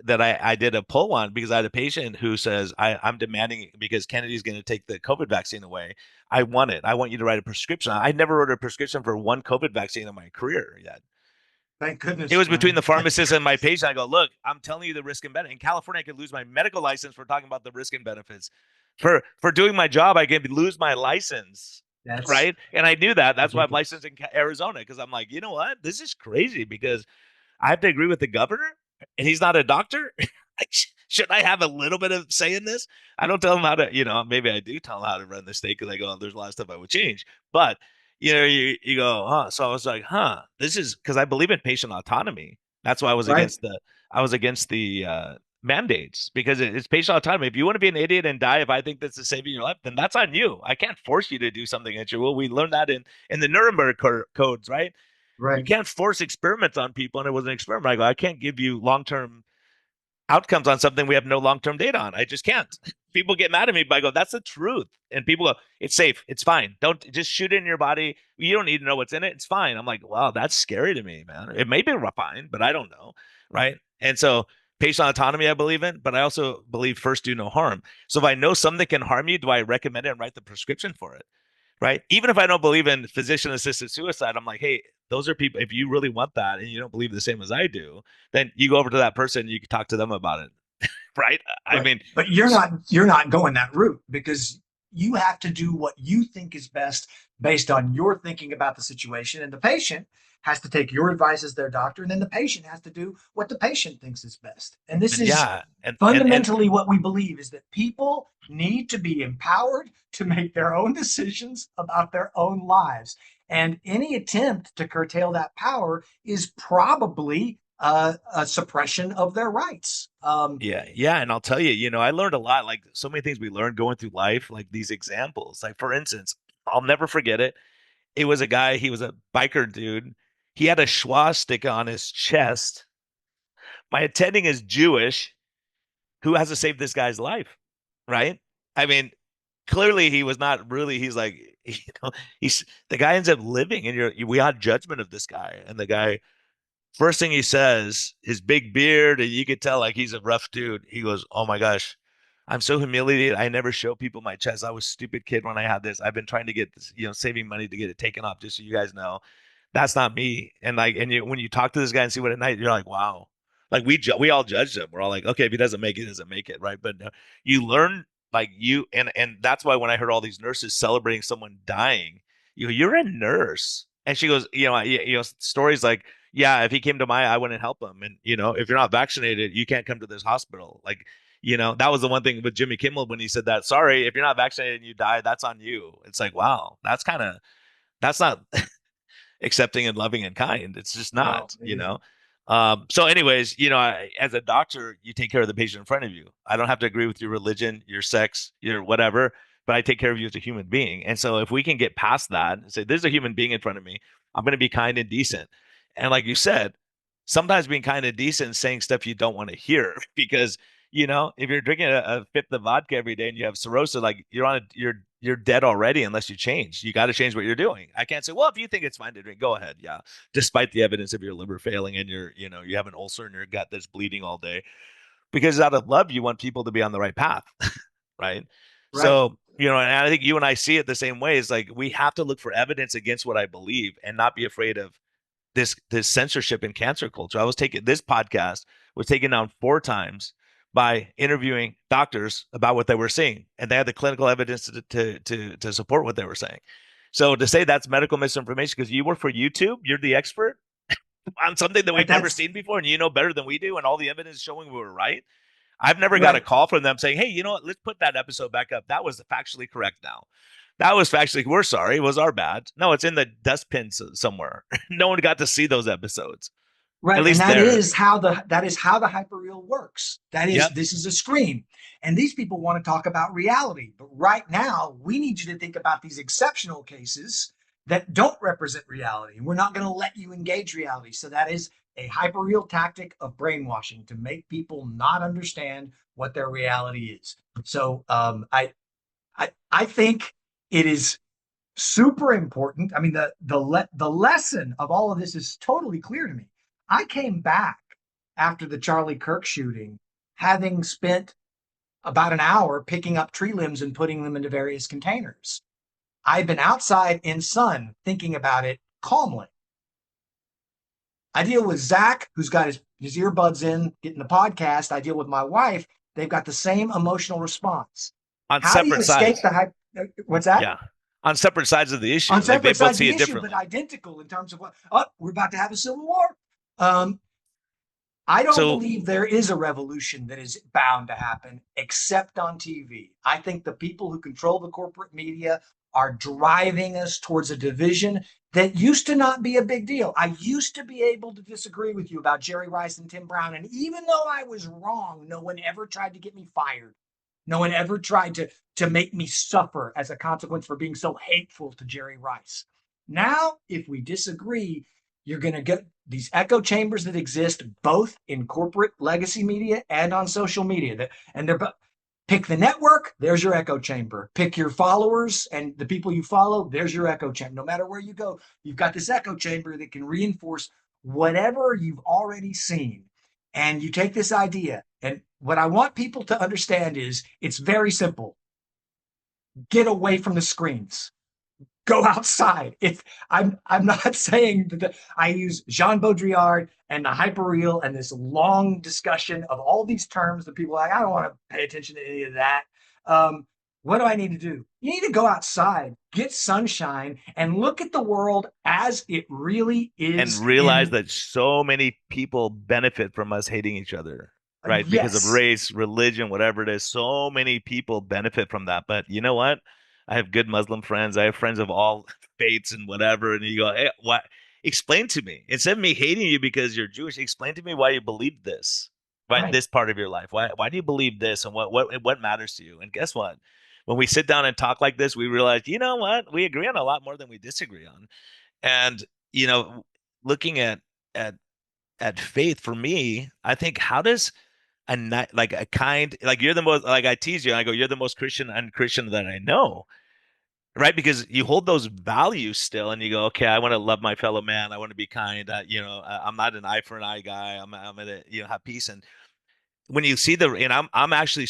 that I did a poll on because I had a patient who says, I'm demanding because Kennedy's going to take the COVID vaccine away. I want it. I want you to write a prescription. I never wrote a prescription for one COVID vaccine in my career yet. Thank It goodness, was between man. the Thank pharmacist and my goodness. patient. I go, look, I'm telling you the risk and benefit. In California, I could lose my medical license for talking about the risk and benefits. For doing my job, I could lose my license, That's right? And I knew that. That's why I'm ridiculous. licensed in Arizona because I'm like, you know what? This is crazy because I have to agree with the governor, and he's not a doctor. Shouldn't I have a little bit of say in this? I don't tell him how to, maybe I do tell him how to run the state because I go, there's a lot of stuff I would change. But you go, huh? So I was like, huh, this is because I believe in patient autonomy. That's why Right. I was against the mandates because it's patient autonomy. If you want to be an idiot and die, if I think this is saving your life, then that's on you. I can't force you to do something at your will. We learned that in the Nuremberg codes, right? You Right. can't force experiments on people, and it was an experiment. I go, I can't give you long-term outcomes on something we have no long-term data on. I just can't. People get mad at me, but I go, that's the truth. And people go, it's safe. It's fine. Don't just shoot it in your body. You don't need to know what's in it. It's fine. I'm like, wow, that's scary to me, man. It may be fine, but I don't know. Right. And so patient autonomy, I believe in, but I also believe first do no harm. So if I know something can harm you, do I recommend it and write the prescription for it? Right. Even if I don't believe in physician assisted suicide, I'm like, hey, those are people. If you really want that and you don't believe the same as I do, then you go over to that person and you can talk to them about it. Right. I Right. mean, But you're not going that route because you have to do what you think is best based on your thinking about the situation. And the patient has to take your advice as their doctor, and then the patient has to do what the patient thinks is best. And this and is yeah, and fundamentally what we believe is that people need to be empowered to make their own decisions about their own lives. And any attempt to curtail that power is probably a suppression of their rights. yeah, and I'll tell you, I learned a lot. Like so many things we learned going through life, like these examples. Like for instance, I'll never forget it. It was a guy. He was a biker dude. He had a swastika on his chest. My attending is Jewish. Who has to save this guy's life? Right? I mean, clearly he was not really. He's like, he's the guy ends up living, and we had judgment of this guy, and the guy first thing he says, his big beard, and you could tell like he's a rough dude. He goes, "Oh my gosh, I'm so humiliated. I never show people my chest. I was a stupid kid when I had this. I've been trying to get this, saving money to get it taken off, just so you guys know. That's not me." And like, when you talk to this guy and see what at night, you're like, wow. Like we all judge him. We're all like, okay, if he doesn't make it, he doesn't make it, right? But you learn like and that's why when I heard all these nurses celebrating someone dying, you're a nurse, and she goes, stories like, yeah, if he came to I wouldn't help him, and if you're not vaccinated, you can't come to this hospital. Like, that was the one thing with Jimmy Kimmel when he said that. Sorry, if you're not vaccinated and you die, that's on you. It's like, wow, that's not accepting and loving and kind. It's just No, not. So anyways, as a doctor, you take care of the patient in front of you. I don't have to agree with your religion, your sex, your whatever, but I take care of you as a human being. And so if we can get past that and say, there's a human being in front of me, I'm going to be kind and decent. And like you said, sometimes being kind and decent is saying stuff you don't want to hear because if you're drinking a fifth of vodka every day and you have cirrhosis, like you're dead already unless you change. You got to change what you're doing. I can't say, well, if you think it's fine to drink, go ahead. Yeah. Despite the evidence of your liver failing and you have an ulcer in your gut that's bleeding all day. Because out of love, you want people to be on the right path. Right. right. So, and I think you and I see it the same way. It's like we have to look for evidence against what I believe and not be afraid of this censorship in cancer culture. This podcast was taken down 4 times by interviewing doctors about what they were seeing, and they had the clinical evidence to support what they were saying. So to say that's medical misinformation because you work for YouTube, you're the expert on something that Right. we've never That's seen before, and you know better than we do, and all the evidence is showing we were right. I've never got a right. call from them saying, "Hey, you know what? Let's put that episode back up. That was factually correct now." That was factually, we're sorry, it was our bad. No, it's in the dustbin somewhere. No one got to see those episodes. At Right. And least there. that is how the hyperreal works. That is Yep. this is a screen. And these people want to talk about reality. But right now, we need you to think about these exceptional cases that don't represent reality. We're not going to let you engage reality. So that is a hyperreal tactic of brainwashing to make people not understand what their reality is. So I think it is super important. I mean, the lesson of all of this is totally clear to me. I came back after the Charlie Kirk shooting, having spent about an hour picking up tree limbs and putting them into various containers. I've been outside in sun thinking about it calmly. I deal with Zach, who's got his earbuds in, getting the podcast. I deal with my wife. They've got the same emotional response. On How do you separate escape sides. the hype? What's that? Yeah. On separate sides of the issue. On Like they separate both sides of see the it issue, but differently. identical in terms of what, oh, we're about to have a civil war. Um, I don't So, believe there is a revolution that is bound to happen except on TV. I think the people who control the corporate media are driving us towards a division that used to not be a big deal. I used to be able to disagree with you about Jerry Rice and Tim Brown. And even though I was wrong, no one ever tried to get me fired. No one ever tried to make me suffer as a consequence for being so hateful to Jerry Rice. Now, if we disagree, you're going to get these echo chambers that exist both in corporate legacy media and on social media. And they're pick the network, there's your echo chamber. Pick your followers and the people you follow, there's your echo chamber. No matter where you go, you've got this echo chamber that can reinforce whatever you've already seen. And you take this idea, and what I want people to understand is it's very simple. Get away from the screens. Go outside. If I'm not saying that I use Jean Baudrillard and the hyperreal and this long discussion of all these terms that people are like, I don't want to pay attention to any of that. What do I need to do? You need to go outside, get sunshine, and look at the world as it really and is realize in that so many people benefit from us hating each other, right? Because of yes, race, religion, whatever it is. So many people benefit from that. But you know what? I have good Muslim friends. I have friends of all faiths and whatever. And you go, hey, what? Explain to me. Instead of me hating you because you're Jewish, explain to me why you believe this, right? right, This part of your life. Why do you believe this, and what matters to you? And guess what? When we sit down and talk like this, we realize, you know what? We agree on a lot more than we disagree on. And you know, looking at at faith for me, I think how does like a kind like you're the most like I tease you and I go you're the most Christian unchristian that I know, right? Because you hold those values still and you go okay, I want to love my fellow man, I want to be kind, I'm not an eye for an eye guy, I'm gonna have peace. And when you see and I'm actually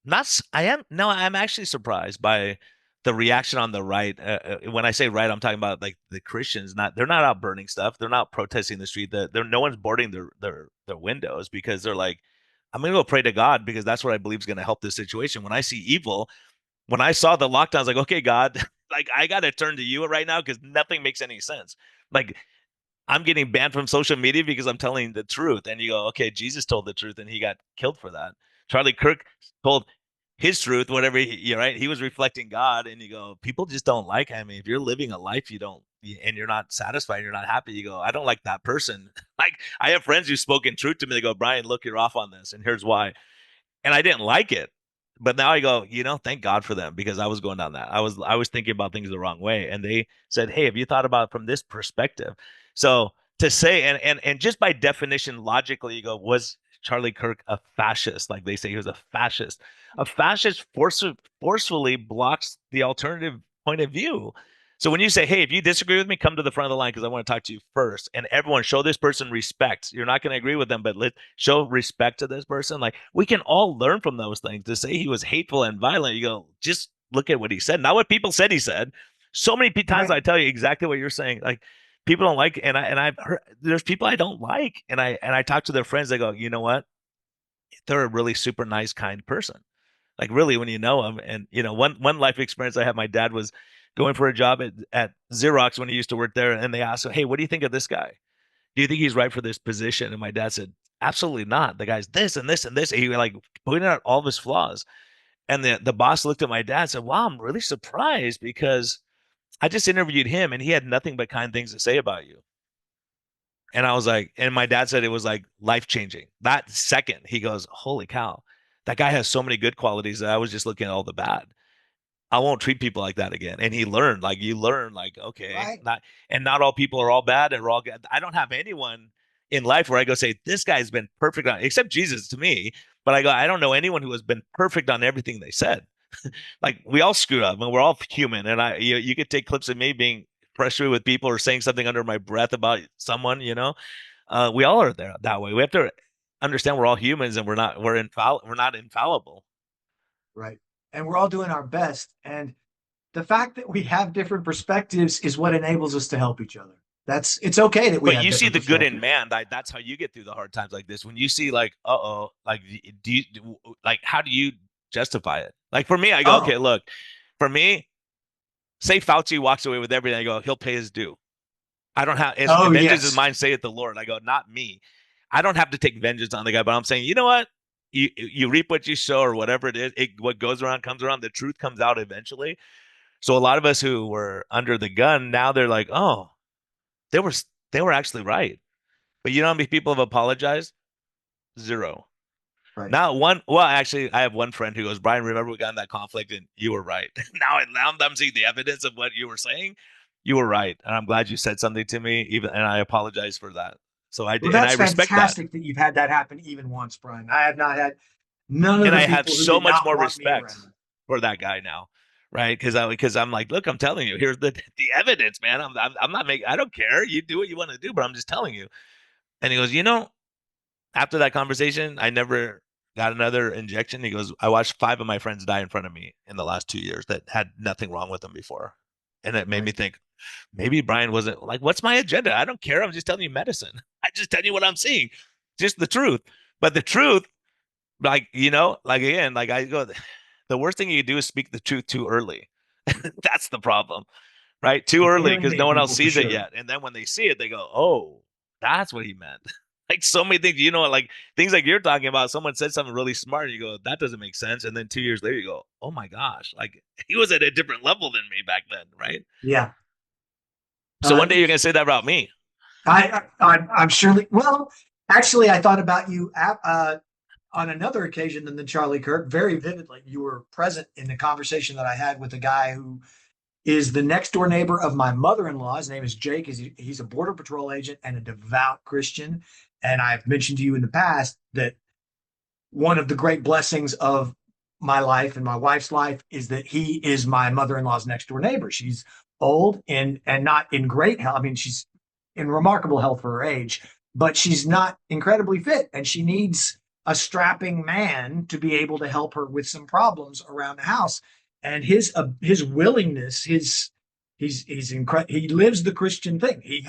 not I am no I'm actually surprised by the reaction on the right. When I say right, I'm talking about like the Christians. Not they're not out burning stuff. They're not protesting the street. They're no one's boarding their windows because they're like, I'm gonna go pray to God because that's what I believe is gonna help this situation. When I see evil, when I saw the lockdowns, like okay, God, like I gotta turn to you right now because nothing makes any sense. Like I'm getting banned from social media because I'm telling the truth. And you go, okay, Jesus told the truth and he got killed for that. Charlie Kirk told his truth, whatever right? He was reflecting God. And you go, people just don't like him. I mean, if you're living a life and you're not satisfied, you're not happy, you go, I don't like that person. Like I have friends who've spoken truth to me. They go, Brian, look, you're off on this. And here's why. And I didn't like it. But now I go, thank God for them because I was going down that. I was thinking about things the wrong way. And they said, hey, have you thought about it from this perspective? So to say, and just by definition, logically, you go, was Charlie Kirk a fascist? Like they say he was a fascist. A fascist forcefully blocks the alternative point of view. So when you say, hey, if you disagree with me, come to the front of the line because I want to talk to you first. And everyone show this person respect. You're not going to agree with them, but let show respect to this person. Like we can all learn from those things. To say he was hateful and violent, you go, just look at what he said, not what people said he said. So many times right. I tell you exactly what you're saying. Like people don't like, and I've heard there's people I don't like, and I talk to their friends. They go, you know what? They're a really super nice, kind person. Like really, when you know them, and one life experience I had. My dad was going for a job at Xerox when he used to work there, and they asked him, "Hey, what do you think of this guy? Do you think he's right for this position?" And my dad said, "Absolutely not. The guy's this and this and this." He like pointed out all of his flaws, and the boss looked at my dad and said, "Wow, I'm really surprised because I just interviewed him, and he had nothing but kind things to say about you." And I was like, and my dad said it was like life changing. That second, he goes, "Holy cow, that guy has so many good qualities that I was just looking at all the bad. I won't treat people like that again." And he learned, like you learn, like okay, Right. not all people are all bad and we're all good. I don't have anyone in life where I go say this guy's been perfect on, except Jesus to me. But I go, I don't know anyone who has been perfect on everything they said. Like we all screw up and we're all human. And you could take clips of me being frustrated with people or saying something under my breath about someone. We all are there that way. We have to. understand we're all humans and we're not infallible. Right. And we're all doing our best. And the fact that we have different perspectives is what enables us to help each other. It's okay that we But have you see different the good in perspectives. man. That's how you get through the hard times like this. When you see like, uh-oh, like do you like how do you justify it? Like for me, I go, okay, Oh, look, for me, say Fauci walks away with everything, I go, he'll pay his due. I don't have is oh vengeance is yes. mine, saith the Lord. I go, not me. I don't have to take vengeance on the guy, but I'm saying, you know what? You reap what you sow, or whatever it is. What goes around comes around. The truth comes out eventually. So a lot of us who were under the gun now they're like, oh, they were they were actually right. But you know how many people have apologized? Zero. Right. Not one. Well, actually, I have one friend who goes, Brian, remember we got in that conflict and you were right. Now I'm seeing the evidence of what you were saying. You were right. And I'm glad you said something to me, even, and I apologize for that. So I Well, did, and I that's respect that. fantastic that you've had that happen even once, Brian. I have not had none of And the I have people who so did much not more want me respect around. for that guy now. Right. Because I'm like, look, I'm telling you, here's the evidence, man. I'm not making, I don't care. You do what you want to do, but I'm just telling you. And he goes, after that conversation, I never got another injection. He goes, I watched 5 of my friends die in front of me in the last 2 years that had nothing wrong with them before. And it made me Right. think, maybe Brian wasn't like, what's my agenda? I don't care. I'm just telling you medicine. I just tell you what I'm seeing, just the truth. But the truth, like, like again, like I go, the worst thing you do is speak the truth too early. That's the problem, right? Too You early because alienate no one else people for sees it sure. yet. And then when they see it, they go, oh, that's what he meant. Like so many things, like things like you're talking about, someone said something really smart, and you go, that doesn't make sense. And then 2 years later, you go, oh my gosh, like he was at a different level than me back then, right? Yeah. So Uh, one day you're gonna say that about me. I'm surely, well, actually, I thought about you on another occasion than the Charlie Kirk very vividly. You were present in the conversation that I had with a guy who is the next door neighbor of my mother-in-law. His name is Jake. He's a border patrol agent and a devout Christian. And I've mentioned to you in the past that one of the great blessings of my life and my wife's life is that he is my mother-in-law's next door neighbor. She's old and not in great health. I mean, she's in remarkable health for her age, but she's not incredibly fit, and she needs a strapping man to be able to help her with some problems around the house. And his willingness, he's incredible. He lives the Christian thing. He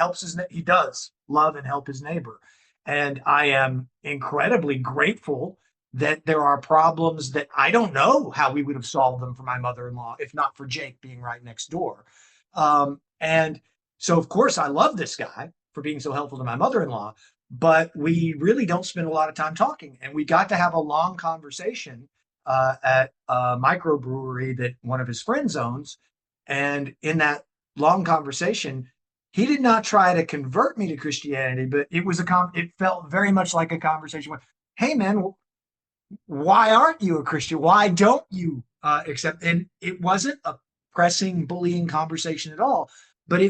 does love and help his neighbor, and I am incredibly grateful that there are problems that I don't know how we would have solved them for my mother-in-law if not for Jake being right next door. And so, of course, I love this guy for being so helpful to my mother-in-law, but we really don't spend a lot of time talking. And we got to have a long conversation at a microbrewery that one of his friends owns. And in that long conversation, he did not try to convert me to Christianity, but it felt very much like a conversation with, "Hey, man, why aren't you a Christian? Why don't you accept?" And it wasn't a pressing, bullying conversation at all, but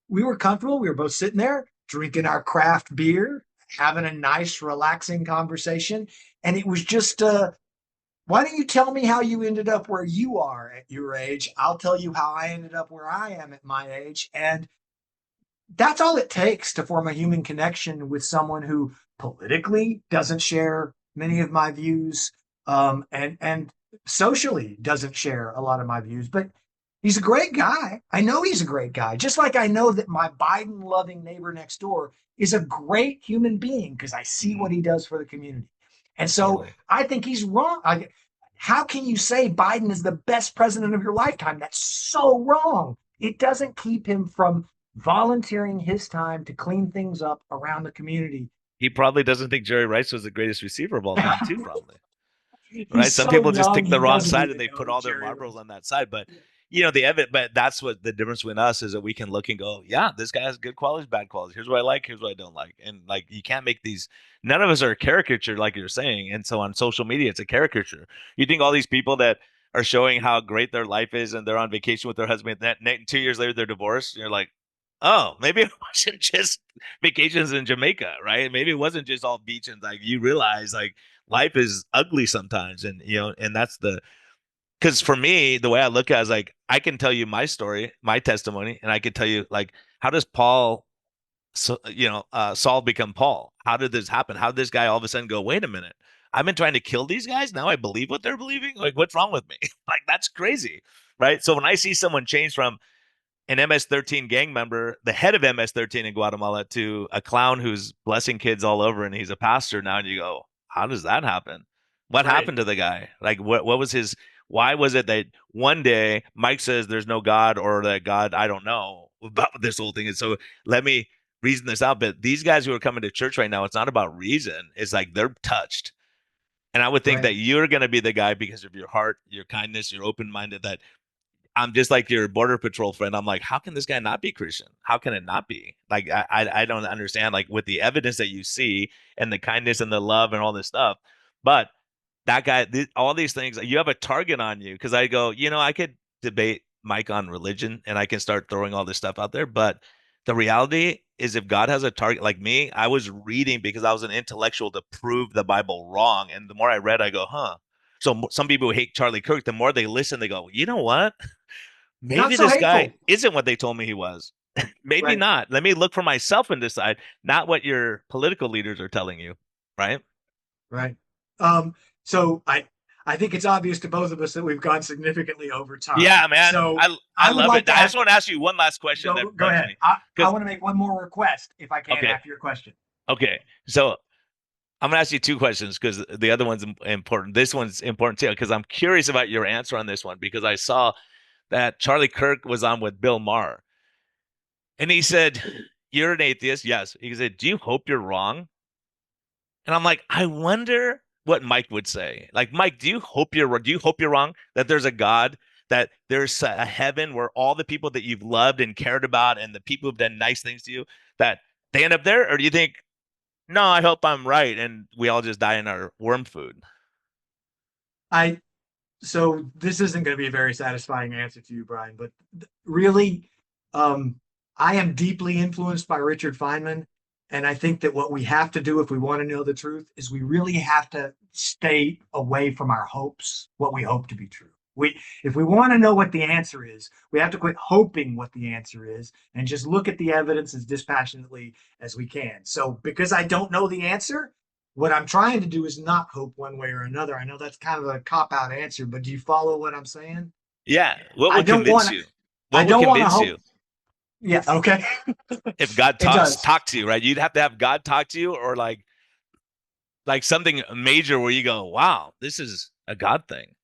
we were comfortable. We were both sitting there drinking our craft beer, having a nice, relaxing conversation. And it was just, why don't you tell me how you ended up where you are at your age? I'll tell you how I ended up where I am at my age. And that's all it takes to form a human connection with someone who politically doesn't share many of my views, and socially doesn't share a lot of my views. But he's a great guy. I know he's a great guy. Just like I know that my Biden loving neighbor next door is a great human being because I see what Mm, he does for the community. And so totally. I think he's wrong. How can you say Biden is the best president of your lifetime? That's so wrong. It doesn't keep him from volunteering his time to clean things up around the community. He probably doesn't think Jerry Rice was the greatest receiver of all time, too, probably. Right? He's Some so people just young, pick the he wrong doesn't side and even they know put who all their Jerry marbles was. on that side. But but that's what the difference between us is that we can look and go, yeah, this guy has good qualities, bad qualities. Here's what I like, here's what I don't like. And like you can't make these none of us are a caricature like you're saying. And so on social media, it's a caricature. You think all these people that are showing how great their life is and they're on vacation with their husband, that 2 years later they're divorced, you're like, oh, maybe it wasn't just vacations in Jamaica, right? Maybe it wasn't just all beach and like you realize like life is ugly sometimes. And and that's the because for me, the way I look at it is like I can tell you my story, my testimony, and I can tell you like how does Paul so Saul become Paul? How did this happen? How did this guy all of a sudden go, wait a minute, I've been trying to kill these guys, now I believe what they're believing? Like, what's wrong with me? Like, that's crazy, right? So when I see someone change from an MS-13 gang member, the head of MS-13 in Guatemala, to a clown who's blessing kids all over and he's a pastor now, and you go, how does that happen? What Right. happened to the guy? Like, what was his, why was it that one day Mike says there's no God, or that God, I don't know about this whole thing. And so let me reason this out. But these guys who are coming to church right now, it's not about reason. It's like they're touched. And I would think Right. that you're going to be the guy, because of your heart, your kindness, your open minded, that I'm just like your border patrol friend. I'm like, how can this guy not be Christian? How can it not be? Like, I don't understand. Like, with the evidence that you see and the kindness and the love and all this stuff, but that guy, all these things, you have a target on you. Because I go, I could debate Mike on religion and I can start throwing all this stuff out there, but the reality is, if God has a target, like me, I was reading because I was an intellectual to prove the Bible wrong, and the more I read, I go, huh. So some people who hate Charlie Kirk, the more they listen, they go, you know what? Not Maybe so this guy hateful. isn't what they told me he was. Maybe Right. not. Let me look for myself and decide, not what your political leaders are telling you, right? Right. So I think it's obvious to both of us that we've gone significantly over time. Yeah, man. So I I would love like it. to I ask, just want to ask you one last question that go bugs ahead. me. I Because want to make one more request if I can okay, after your question. okay. So I'm gonna ask you two questions, because the other one's important. This one's important too, because I'm curious about your answer on this one, because I saw that Charlie Kirk was on with Bill Maher, and he said, "You're an atheist." Yes. He said, "Do you hope you're wrong?" And I'm like, I wonder what Mike would say. Like, Mike, do you hope you're wrong, that there's a God, that there's a heaven where all the people that you've loved and cared about and the people who've done nice things to you, that they end up there? Or do you think, no, I hope I'm right and we all just die in our worm food? I so this isn't going to be a very satisfying answer to you, Brian, but really, um, I am deeply influenced by Richard Feynman. And I think that what we have to do if we want to know the truth is we really have to stay away from our hopes, what we hope to be true. If we want to know what the answer is, we have to quit hoping what the answer is and just look at the evidence as dispassionately as we can. So, because I don't know the answer, what I'm trying to do is not hope one way or another. I know that's kind of a cop out answer, but do you follow what I'm saying? Yeah. What I would don't convince want you? I What would don't want to convince hope. you Yeah, okay. if God It talks does. talk to you, right? You'd have to have God talk to you, or like something major where you go, wow, this is a God thing.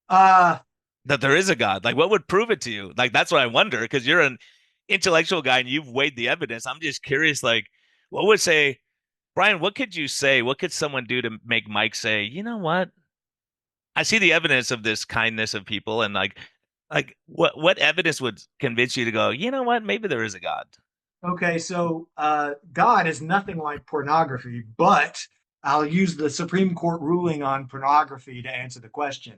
Uh That there is a God. Like, what would prove it to you? Like, that's what I wonder, because you're an intellectual guy and you've weighed the evidence. I'm just curious, like, what would say, Brian, what could you say? What could someone do to make Mike say, you know what? I see the evidence of this kindness of people, and like what evidence would convince you to go, you know what? Maybe there is a God. okay, so God is nothing like pornography, but I'll use the Supreme Court ruling on pornography to answer the question.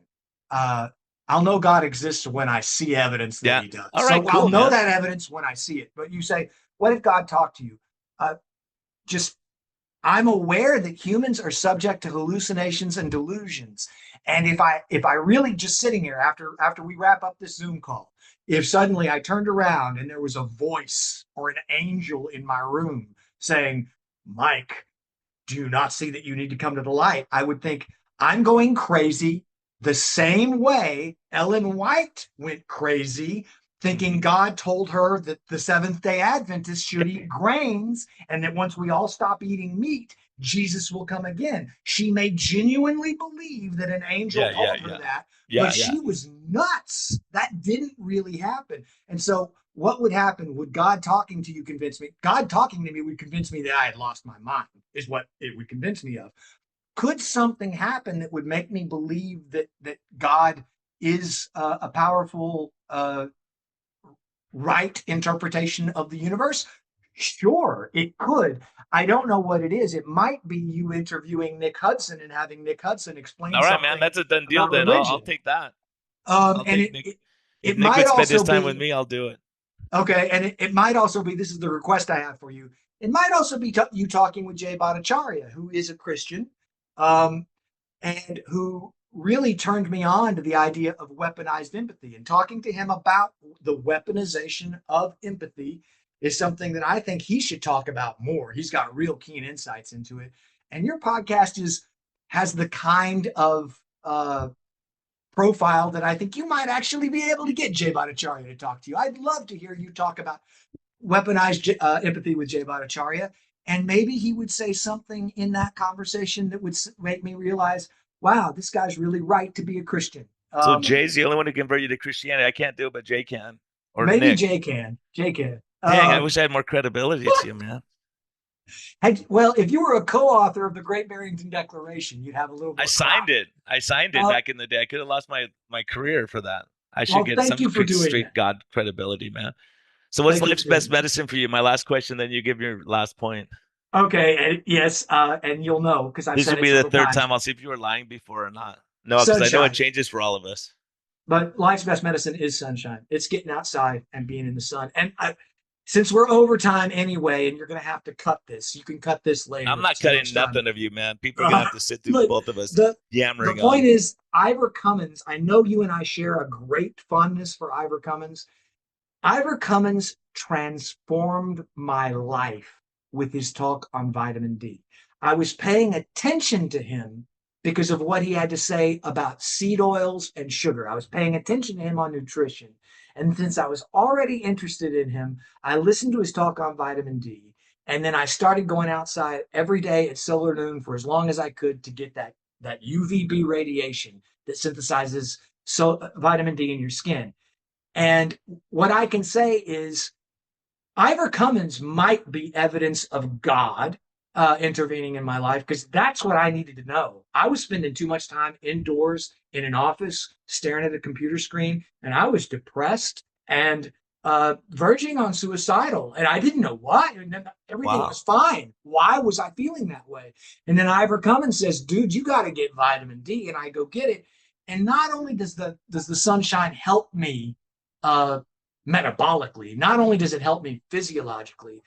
Uh I'll know God exists when I see evidence that Yeah. he does. All right, So I'll cool, know man. that evidence when I see it. But you say, what if God talked to you? Uh, just I'm aware that humans are subject to hallucinations and delusions. And if I really just sitting here after we wrap up this Zoom call, if suddenly I turned around and there was a voice or an angel in my room saying, Mike, do you not see that you need to come to the light? I would think I'm going crazy the same way Ellen White went crazy, thinking Hmm. God told her that the Seventh day Adventists should eat grains and that once we all stop eating meat, Jesus will come again. She may genuinely believe that an angel Yeah, yeah, told her yeah. that, but Yeah, yeah. she was nuts. That didn't really happen. And so, what would happen? Would God talking to you convince me? God talking to me would convince me that I had lost my mind, is what it would convince me of. Could something happen that would make me believe that God is a powerful, right interpretation of the universe? Sure, it could. I don't know what it is. It might be you interviewing Nick Hudson and having Nick Hudson explain All right, man. something That's a done deal about then. I'll religion. take that. I'll And take it, Nick. it If it Nick might would spend his also time with be me, I'll do it. okay, and it might also be, this is the request I have for you. It might also be you talking with Jay Bhattacharya, who is a Christian, um, and who really turned me on to the idea of weaponized empathy, and talking to him about the weaponization of empathy is something that I think he should talk about more. He's got real keen insights into it. And your podcast has the kind of profile that I think you might actually be able to get Jay Bhattacharya to talk to you. I'd love to hear you talk about weaponized empathy with Jay Bhattacharya. And maybe he would say something in that conversation that would make me realize, wow, this guy's really right to be a Christian. So Jay's the only one to convert you to Christianity. I can't do it, but Jay can. Or Maybe Nick. Jay can. Jay can. Dang, I wish I had more credibility to you, man. Well, if you were a co-author of the Great Barrington Declaration, you'd have a little more. I signed it. I signed it back in the day. I could have lost my career for that. I should get some straight God credibility, man. So what's life's best medicine for you? My last question, then you give your last point. Okay, and yes, and you'll know because I've said this will be the third time. I'll see if you were lying before or not. No, because I know it changes for all of us. But life's best medicine is sunshine. It's getting outside and being in the sun. And since we're overtime anyway, and you're going to have to cut this, you can cut this later. I'm not cutting nothing of you, man. People are going to have to sit through both of us yammering. The point is, Ivor Cummins, I know you and I share a great fondness for Ivor Cummins. Ivor Cummins transformed my life with his talk on vitamin D. I was paying attention to him because of what he had to say about seed oils and sugar. I was paying attention to him on nutrition. And since I was already interested in him, I listened to his talk on vitamin D. And then I started going outside every day at solar noon for as long as I could to get that UVB radiation that synthesizes vitamin D in your skin. And what I can say is Ivor Cummins might be evidence of God intervening in my life, because that's what I needed to know. I was spending too much time indoors in an office staring at a computer screen, and I was depressed and verging on suicidal, and I didn't know why. And then everything was fine. Why was I feeling that way? And then Ivor Cummins says, dude, you got to get vitamin D. And I go get it. And not only does the sunshine help me metabolically, not only does it help me physiologically,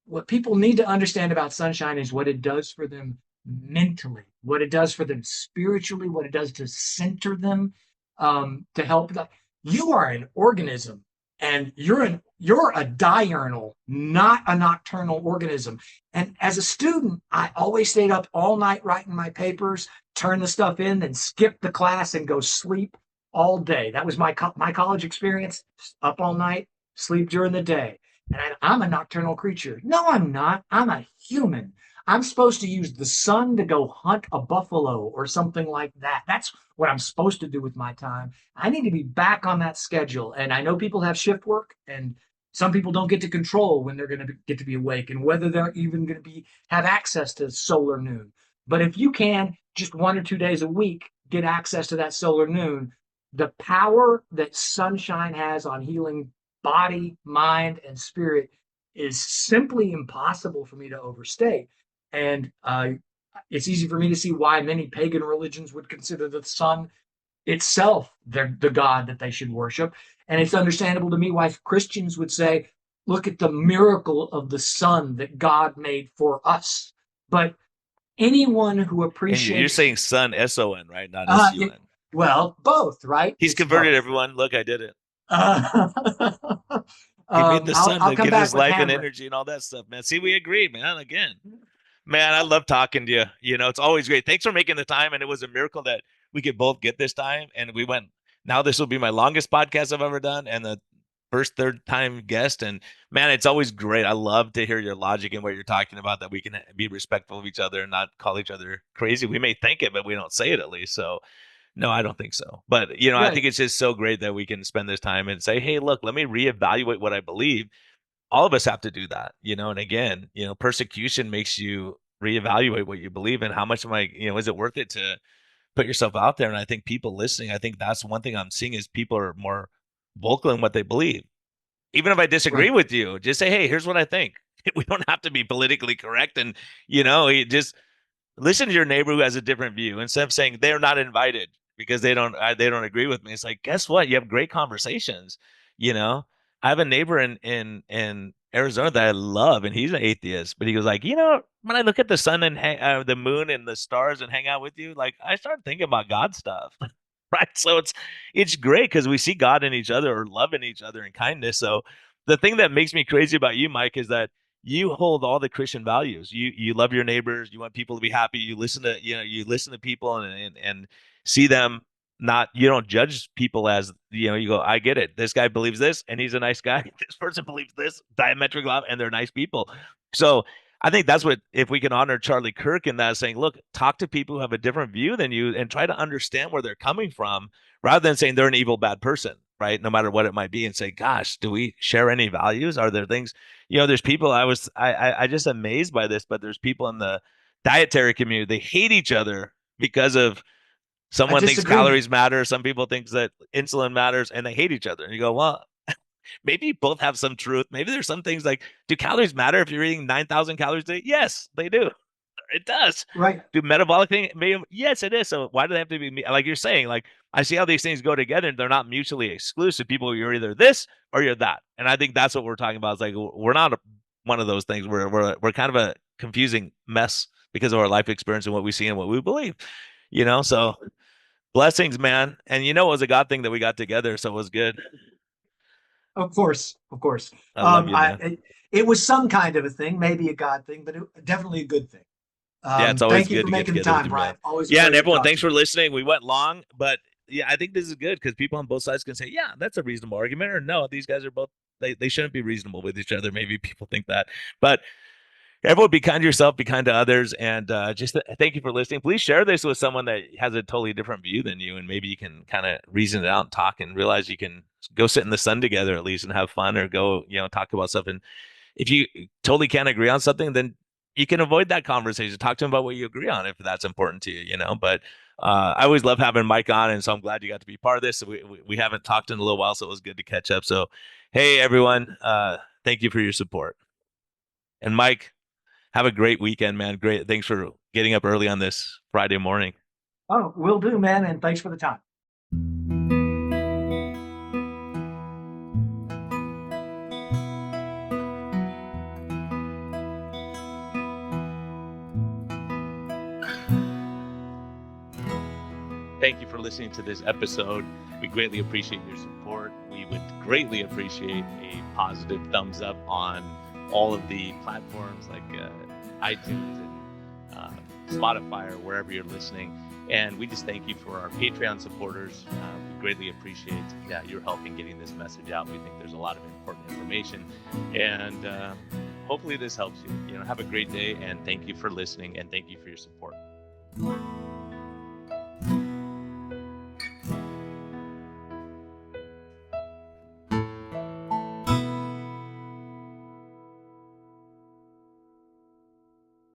what people need to understand about sunshine is what it does for them mentally, what it does for them spiritually, what it does to center them, to help them. You are an organism, and you're a diurnal, not a nocturnal organism. And as a student, I always stayed up all night writing my papers, turn the stuff in, then skip the class and go sleep all day. That was my college experience. Up all night, sleep during the day. And I'm a nocturnal creature. No, I'm not. I'm a human. I'm supposed to use the sun to go hunt a buffalo or something like that. That's what I'm supposed to do with my time. I need to be back on that schedule. And I know people have shift work, and some people don't get to control when they're going to get to be awake and whether they're even going to have access to solar noon. But if you can, just 1 or 2 days a week, get access to that solar noon, the power that sunshine has on healing body, mind, and spirit is simply impossible for me to overstate. And it's easy for me to see why many pagan religions would consider the sun itself the God that they should worship. And it's understandable to me why Christians would say, look at the miracle of the sun that God made for us. But anyone who appreciates... And you're saying sun, S-O-N, right? Not S-U-N. Well, both, right? He's converted, everyone. Look, I did it. He made the sun that gives us life and energy and all that stuff, man. See, we agree, man. Again, man, I love talking to you. You know, it's always great. Thanks for making the time. And it was a miracle that we could both get this time. And we went, now this will be my longest podcast I've ever done, and the third time guest. And man, it's always great. I love to hear your logic and what you're talking about, that we can be respectful of each other and not call each other crazy. We may think it, but we don't say it, at least. So no, I don't think so. But, you know, right. I think it's just so great that we can spend this time and say, hey, look, let me reevaluate what I believe. All of us have to do that, you know. And again, you know, persecution makes you reevaluate what you believe, and how much am I, you know, is it worth it to put yourself out there? And I think people listening, I think that's one thing I'm seeing is people are more vocal in what they believe. Even if I disagree with you, just say, hey, here's what I think. We don't have to be politically correct. And, you know, just listen to your neighbor who has a different view, instead of saying they're not invited because they don't agree with me. It's like, guess what? You have great conversations. You know, I have a neighbor in Arizona that I love, and he's an atheist, but he was like, you know, when I look at the sun and the moon and the stars and hang out with you, like, I start thinking about God stuff. Right. So it's great because we see God in each other, or love in each other, and kindness. So the thing that makes me crazy about you, Mike, is that you hold all the Christian values. You love your neighbors. You want people to be happy. You listen to you listen to people and see them. Not you don't judge people as you go. I get it. This guy believes this, and he's a nice guy. This person believes this diametrically, and they're nice people. So I think that's what if we can honor Charlie Kirk in that, saying, look, talk to people who have a different view than you, and try to understand where they're coming from, rather than saying they're an evil bad person, right? No matter what it might be, and say, gosh, do we share any values? Are there things? There's people I just amazed by this, but there's people in the dietary community, they hate each other because of I someone thinks disagree. calories matter, some people think that insulin matters, and they hate each other. And you go, well, maybe both have some truth. Maybe there's some things like, do calories matter if you're eating 9,000 calories a day? Yes, they do. It does. Right. Do metabolic thing? Yes, it is. So why do they have to be like you're saying? Like I see how these things go together, and they're not mutually exclusive. People, you're either this or you're that, and I think that's what we're talking about. It's like we're not one of those things. We're kind of a confusing mess because of our life experience and what we see and what we believe. So blessings, man. And it was a God thing that we got together, so it was good. Of course, of course. I love you, man. It was some kind of a thing, maybe a God thing, but definitely a good thing. Yeah, it's always Thank you good for to get making the together with time, you, Brian. man. Always a Yeah, and pleasure to everyone, talk thanks to you. for listening. We went long, but yeah, I think this is good because people on both sides can say, yeah, that's a reasonable argument, or no, these guys are both they shouldn't be reasonable with each other. Maybe people think that, but everyone, be kind to yourself, be kind to others, and just thank you for listening. Please share this with someone that has a totally different view than you, and maybe you can kind of reason it out and talk and realize you can go sit in the sun together at least and have fun, or go talk about stuff. And if you totally can't agree on something, then you can avoid that conversation. Talk to them about what you agree on if that's important to you. But I always love having Mike on, and so I'm glad you got to be part of this. We haven't talked in a little while, so it was good to catch up. So, hey everyone, thank you for your support. And Mike, have a great weekend, man. Great. Thanks for getting up early on this Friday morning. Oh, will do, man, and thanks for the time. Thank you for listening to this episode. We greatly appreciate your support. We would greatly appreciate a positive thumbs up on all of the platforms like iTunes and Spotify or wherever you're listening. And we just thank you for our Patreon supporters. We greatly appreciate your help in getting this message out. We think there's a lot of important information, and hopefully this helps you. Have a great day, and thank you for listening, and thank you for your support.